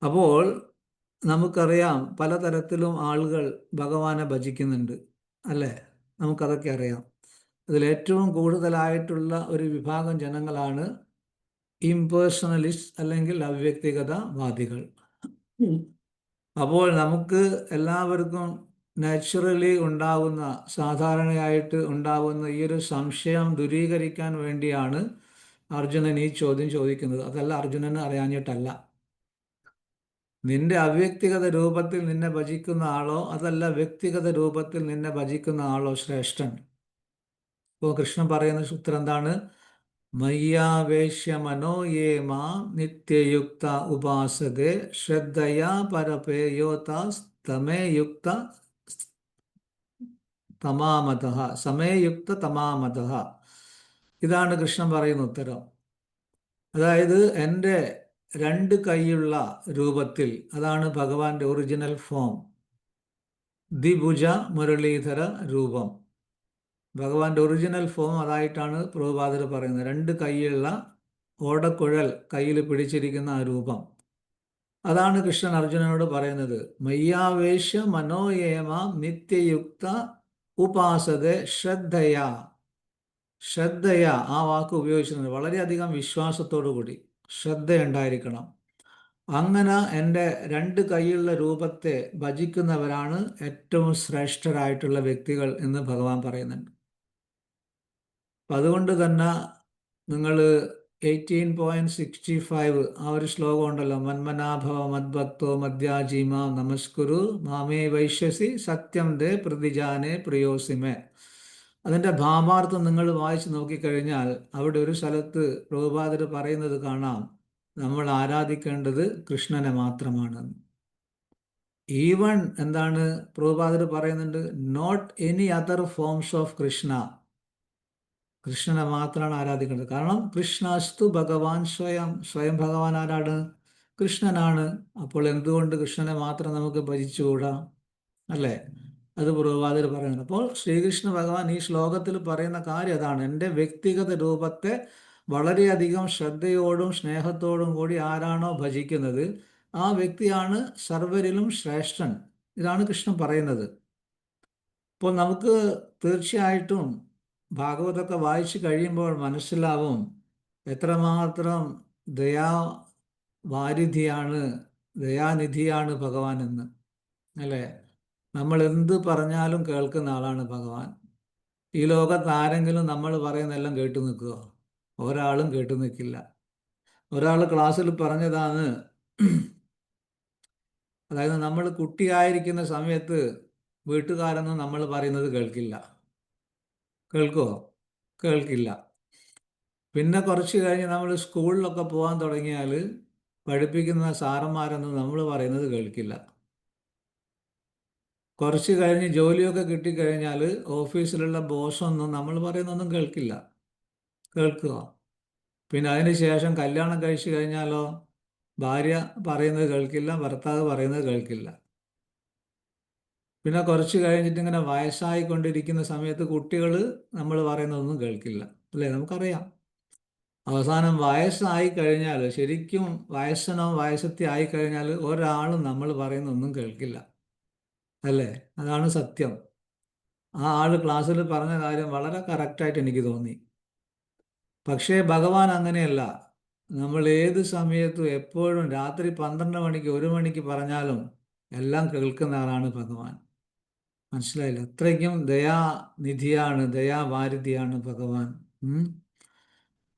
അപ്പോൾ നമുക്കറിയാം പലതരത്തിലും ആളുകൾ ഭഗവാനെ ഭജിക്കുന്നുണ്ട്, അല്ലേ? നമുക്കതൊക്കെ അറിയാം. അതിലേറ്റവും കൂടുതലായിട്ടുള്ള ഒരു വിഭാഗം ജനങ്ങളാണ് ഇംപേഴ്സണലിസ്റ്റ് അല്ലെങ്കിൽ അവ്യക്തിഗതവാദികൾ. അപ്പോൾ നമുക്ക് എല്ലാവർക്കും നാച്ചുറലി ഉണ്ടാവുന്ന, സാധാരണയായിട്ട് ഉണ്ടാവുന്ന ഈ ഒരു സംശയം ദൂരീകരിക്കാൻ വേണ്ടിയാണ് അർജുനൻ ഈ ചോദ്യം ചോദിക്കുന്നത്. അതല്ല അർജുനന് അറിയാഞ്ഞിട്ടല്ല. നിന്റെ അവ്യക്തിഗത രൂപത്തിൽ നിന്നെ ഭജിക്കുന്ന ആളോ അതല്ല വ്യക്തിഗത രൂപത്തിൽ നിന്നെ ഭജിക്കുന്ന ആളോ ശ്രേഷ്ഠൻ? ഇപ്പോൾ കൃഷ്ണൻ പറയുന്ന സൂത്രം എന്താണ്? മയ്യാവേശ്യ മനോയേ മാം നിത്യയുക്ത ഉപാസതേ ശ്രദ്ധയാ പരപേയോതമേ യുക്ത തമാമതഃ സമേയുക്ത തമാമതഃ. ഇതാണ് കൃഷ്ണൻ പറയുന്ന ഉത്തരം. അതായത് എൻ്റെ രണ്ട് കൈയുള്ള രൂപത്തിൽ, അതാണ് ഭഗവാന്റെ ഒറിജിനൽ ഫോം, ദ്വിഭുജ മുരളീധര രൂപം. ഭഗവാന്റെ ഒറിജിനൽ ഫോം അതായിട്ടാണ് പ്രഭുപാദർ പറയുന്നത്. രണ്ട് കൈയുള്ള ഓടക്കുഴൽ കയ്യിൽ പിടിച്ചിരിക്കുന്ന ആ രൂപം. അതാണ് കൃഷ്ണൻ അർജുനനോട് പറയുന്നത്. മയ്യാവേശ്യ മനോയേമ നിത്യയുക്ത ഉപാസത ശ്രദ്ധയാ. ശ്രദ്ധയാ ആ വാക്ക് ഉപയോഗിച്ചിട്ടുണ്ട്. വളരെയധികം വിശ്വാസത്തോടു കൂടി ശ്രദ്ധയുണ്ടായിരിക്കണം. അങ്ങനെ എൻ്റെ രണ്ട് കൈയുള്ള രൂപത്തെ ഭജിക്കുന്നവരാണ് ഏറ്റവും ശ്രേഷ്ഠരായിട്ടുള്ള വ്യക്തികൾ എന്ന് ഭഗവാൻ പറയുന്നുണ്ട്. അപ്പം അതുകൊണ്ട് തന്നെ നിങ്ങൾ 18.65 ആ ഒരു ശ്ലോകം ഉണ്ടല്ലോ, മന്മനാഭവ മദ്ഭക്തോ മദ്യാജീമാം നമസ്കുരു മാമേ വൈശ്യസി സത്യം ദേ പ്രതിജാനെ പ്രിയോസിമേ. അതിൻ്റെ ഭാവാർത്ഥം നിങ്ങൾ വായിച്ച് നോക്കിക്കഴിഞ്ഞാൽ അവിടെ ഒരു സ്ഥലത്ത് പ്രഭുപാദർ പറയുന്നത് കാണാം, നമ്മൾ ആരാധിക്കേണ്ടത് കൃഷ്ണനെ മാത്രമാണ്. ഈവൺ എന്താണ് പ്രഭുപാദർ പറയുന്നുണ്ട്, not any other forms of Krishna. കൃഷ്ണനെ മാത്രമാണ് ആരാധിക്കേണ്ടത്. കാരണം കൃഷ്ണാസ്തു ഭഗവാൻ സ്വയം. സ്വയം ഭഗവാൻ ആരാണ്? കൃഷ്ണനാണ്. അപ്പോൾ എന്തുകൊണ്ട് കൃഷ്ണനെ മാത്രം നമുക്ക് ഭജിച്ചുകൂടാ? അല്ലേ? അത് പ്രഭുപാദർ പറയുന്നത്. അപ്പോൾ ശ്രീകൃഷ്ണ ഭഗവാൻ ഈ ശ്ലോകത്തിൽ പറയുന്ന കാര്യം അതാണ്. എൻ്റെ വ്യക്തിഗത രൂപത്തെ വളരെയധികം ശ്രദ്ധയോടും സ്നേഹത്തോടും കൂടി ആരാണോ ഭജിക്കുന്നത് ആ വ്യക്തിയാണ് സർവരിലും ശ്രേഷ്ഠൻ. ഇതാണ് കൃഷ്ണൻ പറയുന്നത്. അപ്പോൾ നമുക്ക് തീർച്ചയായിട്ടും ഭാഗവതമൊക്കെ വായിച്ചു കഴിയുമ്പോൾ മനസ്സിലാവും എത്രമാത്രം ദയാവാരിധിയാണ്, ദയാനിധിയാണ് ഭഗവാൻ എന്ന്. അല്ലേ? നമ്മൾ എന്ത് പറഞ്ഞാലും കേൾക്കുന്ന ആളാണ് ഭഗവാൻ. ഈ ലോകത്ത് ആരെങ്കിലും നമ്മൾ പറയുന്നതെല്ലാം കേട്ടു നിൽക്കുമോ? ഒരാളും കേട്ടു നിൽക്കില്ല. ഒരാൾ ക്ലാസ്സിൽ പറഞ്ഞതാണ്, അതായത് നമ്മൾ കുട്ടിയായിരിക്കുന്ന സമയത്ത് വീട്ടുകാരൊന്നും നമ്മൾ പറയുന്നത് കേൾക്കില്ല. കേൾക്കുമോ? കേൾക്കില്ല. പിന്നെ കുറച്ച് കഴിഞ്ഞ് നമ്മൾ സ്കൂളിലൊക്കെ പോകാൻ തുടങ്ങിയാൽ പഠിപ്പിക്കുന്ന സാറന്മാരൊന്നും നമ്മൾ പറയുന്നത് കേൾക്കില്ല. കുറച്ച് കഴിഞ്ഞ് ജോലിയൊക്കെ കിട്ടിക്കഴിഞ്ഞാൽ ഓഫീസിലുള്ള ബോസൊന്നും നമ്മൾ പറയുന്നൊന്നും കേൾക്കില്ല. കേൾക്കുക. പിന്നെ അതിന് ശേഷം കല്യാണം കഴിച്ചു കഴിഞ്ഞാലോ ഭാര്യ പറയുന്നത് കേൾക്കില്ല, ഭർത്താവ് പറയുന്നത് കേൾക്കില്ല. പിന്നെ കുറച്ച് കഴിഞ്ഞിട്ട് ഇങ്ങനെ വയസ്സായിക്കൊണ്ടിരിക്കുന്ന സമയത്ത് കുട്ടികൾ നമ്മൾ പറയുന്നതൊന്നും കേൾക്കില്ല. അല്ലേ? നമുക്കറിയാം. അവസാനം വയസ്സായി കഴിഞ്ഞാൽ, ശരിക്കും വയസ്സനോ വയസ്സത്തി ആയിക്കഴിഞ്ഞാൽ ഒരാളും നമ്മൾ പറയുന്നൊന്നും കേൾക്കില്ല. അല്ലേ? അതാണ് സത്യം. ആ ആൾ ക്ലാസ്സിൽ പറഞ്ഞ കാര്യം വളരെ കറക്റ്റായിട്ട് എനിക്ക് തോന്നി. പക്ഷേ ഭഗവാൻ അങ്ങനെയല്ല. നമ്മൾ ഏത് സമയത്തും എപ്പോഴും രാത്രി 12 മണിക്ക് 1 മണിക്ക് പറഞ്ഞാലും എല്ലാം കേൾക്കുന്ന ആളാണ് ഭഗവാൻ. മനസ്സിലായില്ല? അത്രയ്ക്കും ദയാനിധിയാണ്, ദയാവാരിധിയാണ് ഭഗവാൻ.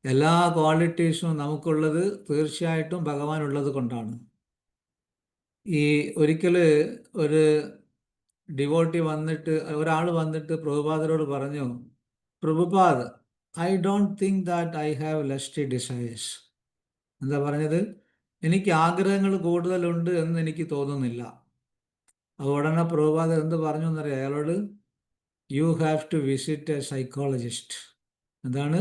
എല്ലാ ക്വാളിറ്റീസും നമുക്കുള്ളത് തീർച്ചയായിട്ടും ഭഗവാൻ ഉള്ളത് കൊണ്ടാണ്. ഈ ഒരിക്കൽ ഒരു ഡിവോട്ടി വന്നിട്ട്, ഒരാൾ വന്നിട്ട് പ്രഭുപാദരോട് പറഞ്ഞു, Prabhupad, I don't think that I have lusty desires. എന്താ പറഞ്ഞത്? എനിക്ക് ആഗ്രഹങ്ങൾ കൂടുതലുണ്ട് എന്ന് എനിക്ക് തോന്നുന്നില്ല. അപ്പോൾ ഉടനെ പ്രഭുപാദർ എന്ത് പറഞ്ഞു എന്നറിയാം അയാളോട്? You have to visit a psychologist. എന്താണ്?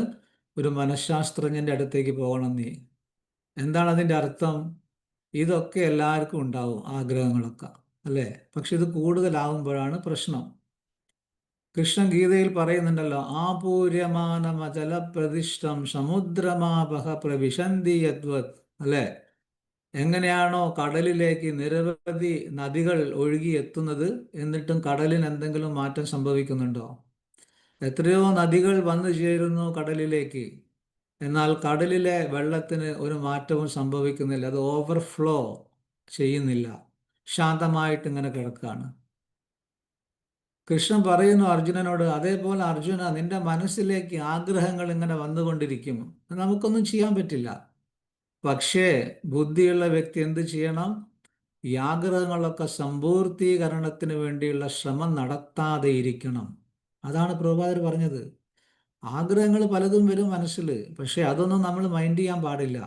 ഒരു മനഃശാസ്ത്രജ്ഞൻ്റെ അടുത്തേക്ക് പോകണം നീ. എന്താണ് അതിൻ്റെ അർത്ഥം? ഇതൊക്കെ എല്ലാവർക്കും ഉണ്ടാവും, ആഗ്രഹങ്ങളൊക്കെ, അല്ലേ? പക്ഷെ ഇത് കൂടുതലാവുമ്പോഴാണ് പ്രശ്നം. കൃഷ്ണൻ ഗീതയിൽ പറയുന്നുണ്ടല്ലോ, ആപൂര്യമാനമചല പ്രതിഷ്ഠം സമുദ്രമാപഹ പ്രവിശന്തി യദ്വത്. അല്ലേ? എങ്ങനെയാണോ കടലിലേക്ക് നിരവധി നദികൾ ഒഴുകി എത്തുന്നത്, എന്നിട്ടും കടലിന് എന്തെങ്കിലും മാറ്റം സംഭവിക്കുന്നുണ്ടോ? എത്രയോ നദികൾ വന്നു ചേരുന്നു കടലിലേക്ക്, എന്നാൽ കടലിലെ വെള്ളത്തിന് ഒരു മാറ്റവും സംഭവിക്കുന്നില്ല. അത് ഓവർഫ്ലോ ചെയ്യുന്നില്ല, ശാന്തമായിട്ട് ഇങ്ങനെ കിടക്കുകയാണ്. കൃഷ്ണൻ പറയുന്നു അർജുനനോട്, അതേപോലെ അർജുന, നിന്റെ മനസ്സിലേക്ക് ആഗ്രഹങ്ങൾ ഇങ്ങനെ വന്നുകൊണ്ടിരിക്കും, നമുക്കൊന്നും ചെയ്യാൻ പറ്റില്ല. പക്ഷേ ബുദ്ധിയുള്ള വ്യക്തി എന്ത് ചെയ്യണം? ഈ ആഗ്രഹങ്ങളൊക്കെ സമ്പൂർത്തീകരണത്തിന് വേണ്ടിയുള്ള ശ്രമം നടത്താതെ ഇരിക്കണം. അതാണ് പ്രഭുപാദർ പറഞ്ഞത്. ആഗ്രഹങ്ങൾ പലതും വരും മനസ്സിൽ, പക്ഷെ അതൊന്നും നമ്മൾ മൈൻഡ് ചെയ്യാൻ പാടില്ല.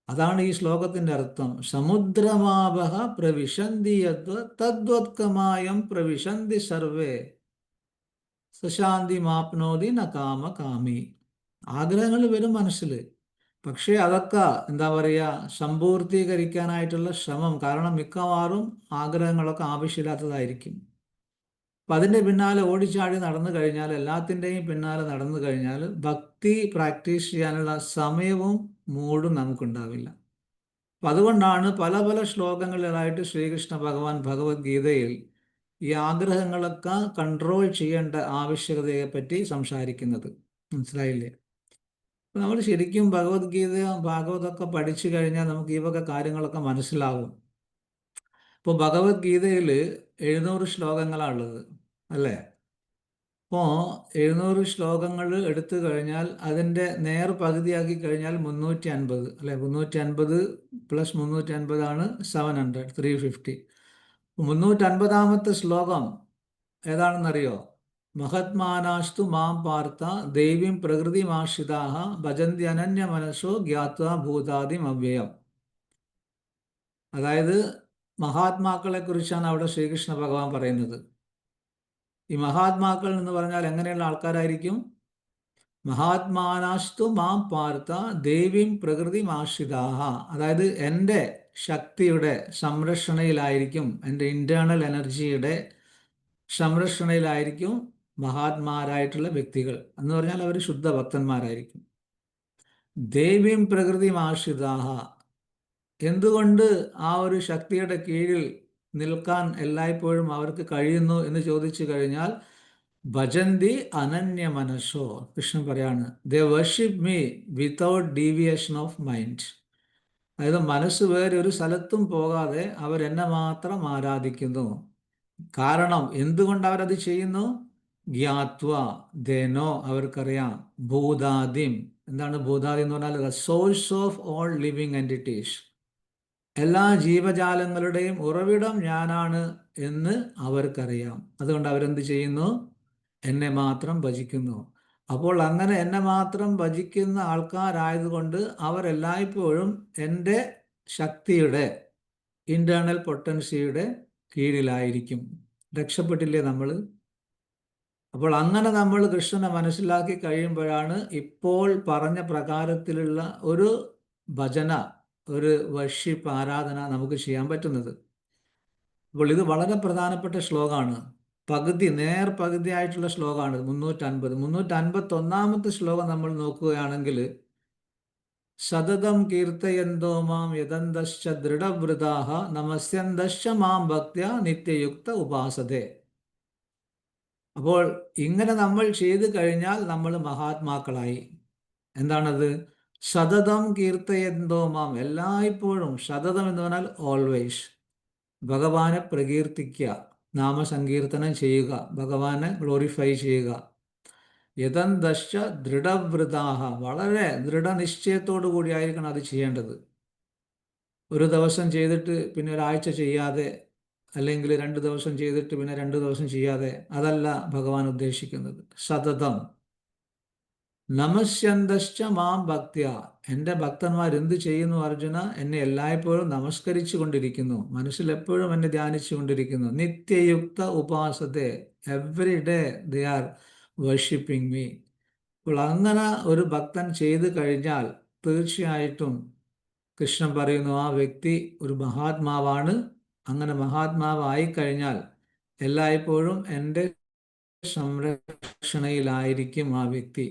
അതാണ് ഈ ശ്ലോകത്തിന്റെ അർത്ഥം. സമുദ്രമാപഹ പ്രവിശന്തി തദ്വത്കമായം പ്രവിശന്തി സർവേ സശാന്തി മാപ്നോതി ന കാമ കാമി. ആഗ്രഹങ്ങൾ വരും മനസ്സിൽ, പക്ഷേ അതൊക്കെ എന്താ പറയുക, സമ്പൂർത്തീകരിക്കാനായിട്ടുള്ള ശ്രമം. കാരണം മിക്കവാറും ആഗ്രഹങ്ങളൊക്കെ ആവശ്യമില്ലാത്തതായിരിക്കും. അപ്പം അതിൻ്റെ പിന്നാലെ ഓടിച്ചാടി നടന്നു കഴിഞ്ഞാൽ, എല്ലാത്തിൻ്റെയും പിന്നാലെ നടന്നു കഴിഞ്ഞാൽ ഭക്തി പ്രാക്ടീസ് ചെയ്യാനുള്ള സമയവും മൂടും നമുക്കുണ്ടാവില്ല. അപ്പം അതുകൊണ്ടാണ് പല പല ശ്ലോകങ്ങളിലായിട്ട് ശ്രീകൃഷ്ണ ഭഗവാൻ ഭഗവത്ഗീതയിൽ ഈ ആഗ്രഹങ്ങളൊക്കെ കൺട്രോൾ ചെയ്യേണ്ട ആവശ്യകതയെ പറ്റി സംസാരിക്കുന്നത്. മനസ്സിലായില്ലേ? നമ്മൾ ശരിക്കും ഭഗവത്ഗീത ഭാഗവതമൊക്കെ പഠിച്ചു കഴിഞ്ഞാൽ നമുക്ക് ഈ വക കാര്യങ്ങളൊക്കെ മനസ്സിലാവും. ഇപ്പോൾ ഭഗവത്ഗീതയിൽ 700 ശ്ലോകങ്ങളാണുള്ളത്, അല്ലേ? അപ്പോൾ 700 ശ്ലോകങ്ങൾ എടുത്തു കഴിഞ്ഞാൽ അതിൻ്റെ നേർ പകുതിയാക്കി കഴിഞ്ഞാൽ 350, അല്ലേ? 350 പ്ലസ് 350 ആണ് 700, 350. 350-ാമത്തെ ശ്ലോകം ഏതാണെന്നറിയോ? മഹത്മാനാസ്തു മാം പാർത്ഥ ദൈവീം പ്രകൃതിമാശ്രിതാഃ ഭജന്തി അനന്യ മനസ്സോ ജ്ഞാത്വാ ഭൂതാദിം അവ്യയം. അതായത് മഹാത്മാക്കളെ കുറിച്ചാണ് അവിടെ ശ്രീകൃഷ്ണ ഭഗവാൻ പറയുന്നത്. ഈ മഹാത്മാക്കൾ എന്ന് പറഞ്ഞാൽ എങ്ങനെയുള്ള ആൾക്കാരായിരിക്കും? മഹാത്മാനാസ്തു മാം പാർത്ഥ ദേവീം പ്രകൃതിമാശ്രിതാഃ. അതായത് എൻ്റെ ശക്തിയുടെ സംരക്ഷണയിലായിരിക്കും, എൻ്റെ ഇന്റേണൽ എനർജിയുടെ സംരക്ഷണയിലായിരിക്കും മഹാത്മാരായിട്ടുള്ള വ്യക്തികൾ എന്ന് പറഞ്ഞാൽ അവർ ശുദ്ധ ഭക്തന്മാരായിരിക്കും. ദേവീം പ്രകൃതിമാശ്രിതാഃ. എന്തുകൊണ്ട് ആ ഒരു ശക്തിയുടെ കീഴിൽ നിൽക്കാൻ എല്ലായ്പ്പോഴും അവർക്ക് കഴിയുന്നു എന്ന് ചോദിച്ചു കഴിഞ്ഞാൽ, ഭജന്തി അനന്യ മനസ്സോ. കൃഷ്ണൻ പറയാണ്, they worship me without deviation of mind. അതായത് മനസ്സ് വേറെ ഒരു സ്ഥലത്തും പോകാതെ അവരെന്നെ മാത്രം ആരാധിക്കുന്നു. കാരണം എന്തുകൊണ്ട് അവരത് ചെയ്യുന്നു? ജ്ഞാത്വ, ദേനോ, അവർക്കറിയാം. ഭൂതാദിം. എന്താണ് ഭൂതാദി എന്ന് പറഞ്ഞാൽ? The source of all living entities. എല്ലാ ജീവജാലങ്ങളുടെയും ഉറവിടം ഞാനാണ് എന്ന് അവർക്കറിയാം. അതുകൊണ്ട് അവരെന്ത് ചെയ്യുന്നു? എന്നെ മാത്രം ഭജിക്കുന്നു. അപ്പോൾ അങ്ങനെ എന്നെ മാത്രം ഭജിക്കുന്ന ആൾക്കാരായതുകൊണ്ട് അവരെല്ലായ്പ്പോഴും എൻ്റെ ശക്തിയുടെ, ഇന്റേണൽ പൊട്ടൻസിയുടെ കീഴിലായിരിക്കും. രക്ഷപ്പെട്ടില്ലേ നമ്മൾ? അപ്പോൾ അങ്ങനെ നമ്മൾ കൃഷ്ണനെ മനസ്സിലാക്കി കഴിയുമ്പോഴാണ് ഇപ്പോൾ പറഞ്ഞ പ്രകാരത്തിലുള്ള ഒരു ഭജന, ഒരു വർഷിപ്പ്, ആരാധന നമുക്ക് ചെയ്യാൻ പറ്റുന്നത്. അപ്പോൾ ഇത് വളരെ പ്രധാനപ്പെട്ട ശ്ലോകമാണ്. നേർ പകുതിയായിട്ടുള്ള ശ്ലോകമാണ് 350. 351-ാമത്തെ ശ്ലോകം നമ്മൾ നോക്കുകയാണെങ്കിൽ, സതതം കീർത്തയന്തോ മാം യദന്തശ്ച ദൃഢവൃതാഃ നമസ്യന്തശ്ച മാം ഭക്ത്യാ നിത്യയുക്ത ഉപാസതേ. അപ്പോൾ ഇങ്ങനെ നമ്മൾ ചെയ്തു കഴിഞ്ഞാൽ നമ്മൾ മഹാത്മാക്കളായി. എന്താണത്? സതതം കീർത്തയന്തോ മാം. എല്ലായ്പ്പോഴും. സതതം എന്ന് പറഞ്ഞാൽ ഓൾവേസ്. ഭഗവാനെ പ്രകീർത്തിക്കുക, നാമസങ്കീർത്തനം ചെയ്യുക, ഭഗവാനെ ഗ്ലോറിഫൈ ചെയ്യുക. യദന്തശ്ച ദൃഢവൃതാഃ. വളരെ ദൃഢനിശ്ചയത്തോടു കൂടിയായിരിക്കണം അത് ചെയ്യേണ്ടത്. ഒരു ദിവസം ചെയ്തിട്ട് പിന്നെ ഒരാഴ്ച ചെയ്യാതെ, അല്ലെങ്കിൽ 2 ദിവസം ചെയ്തിട്ട് പിന്നെ 2 ദിവസം ചെയ്യാതെ, അതല്ല ഭഗവാൻ ഉദ്ദേശിക്കുന്നത്. സതതം. നമസ്യന്തശ്ച മാം ഭക്ത്യ. എൻ്റെ ഭക്തന്മാർ എന്ത് ചെയ്യുന്നു അർജുന? എന്നെ എല്ലായ്പ്പോഴും നമസ്കരിച്ചു കൊണ്ടിരിക്കുന്നു, മനസ്സിൽ എപ്പോഴും എന്നെ ധ്യാനിച്ചു കൊണ്ടിരിക്കുന്നു. നിത്യയുക്ത ഉപാസത്തെ. Every day they are worshipping me. അപ്പോൾ അങ്ങനെ ഒരു ഭക്തൻ ചെയ്തു കഴിഞ്ഞാൽ തീർച്ചയായിട്ടും കൃഷ്ണൻ പറയുന്നു ആ വ്യക്തി ഒരു മഹാത്മാവാണ്. അങ്ങനെ മഹാത്മാവായി കഴിഞ്ഞാൽ എല്ലായ്പ്പോഴും എൻ്റെ സംരക്ഷണയിലായിരിക്കും ആ വ്യക്തി.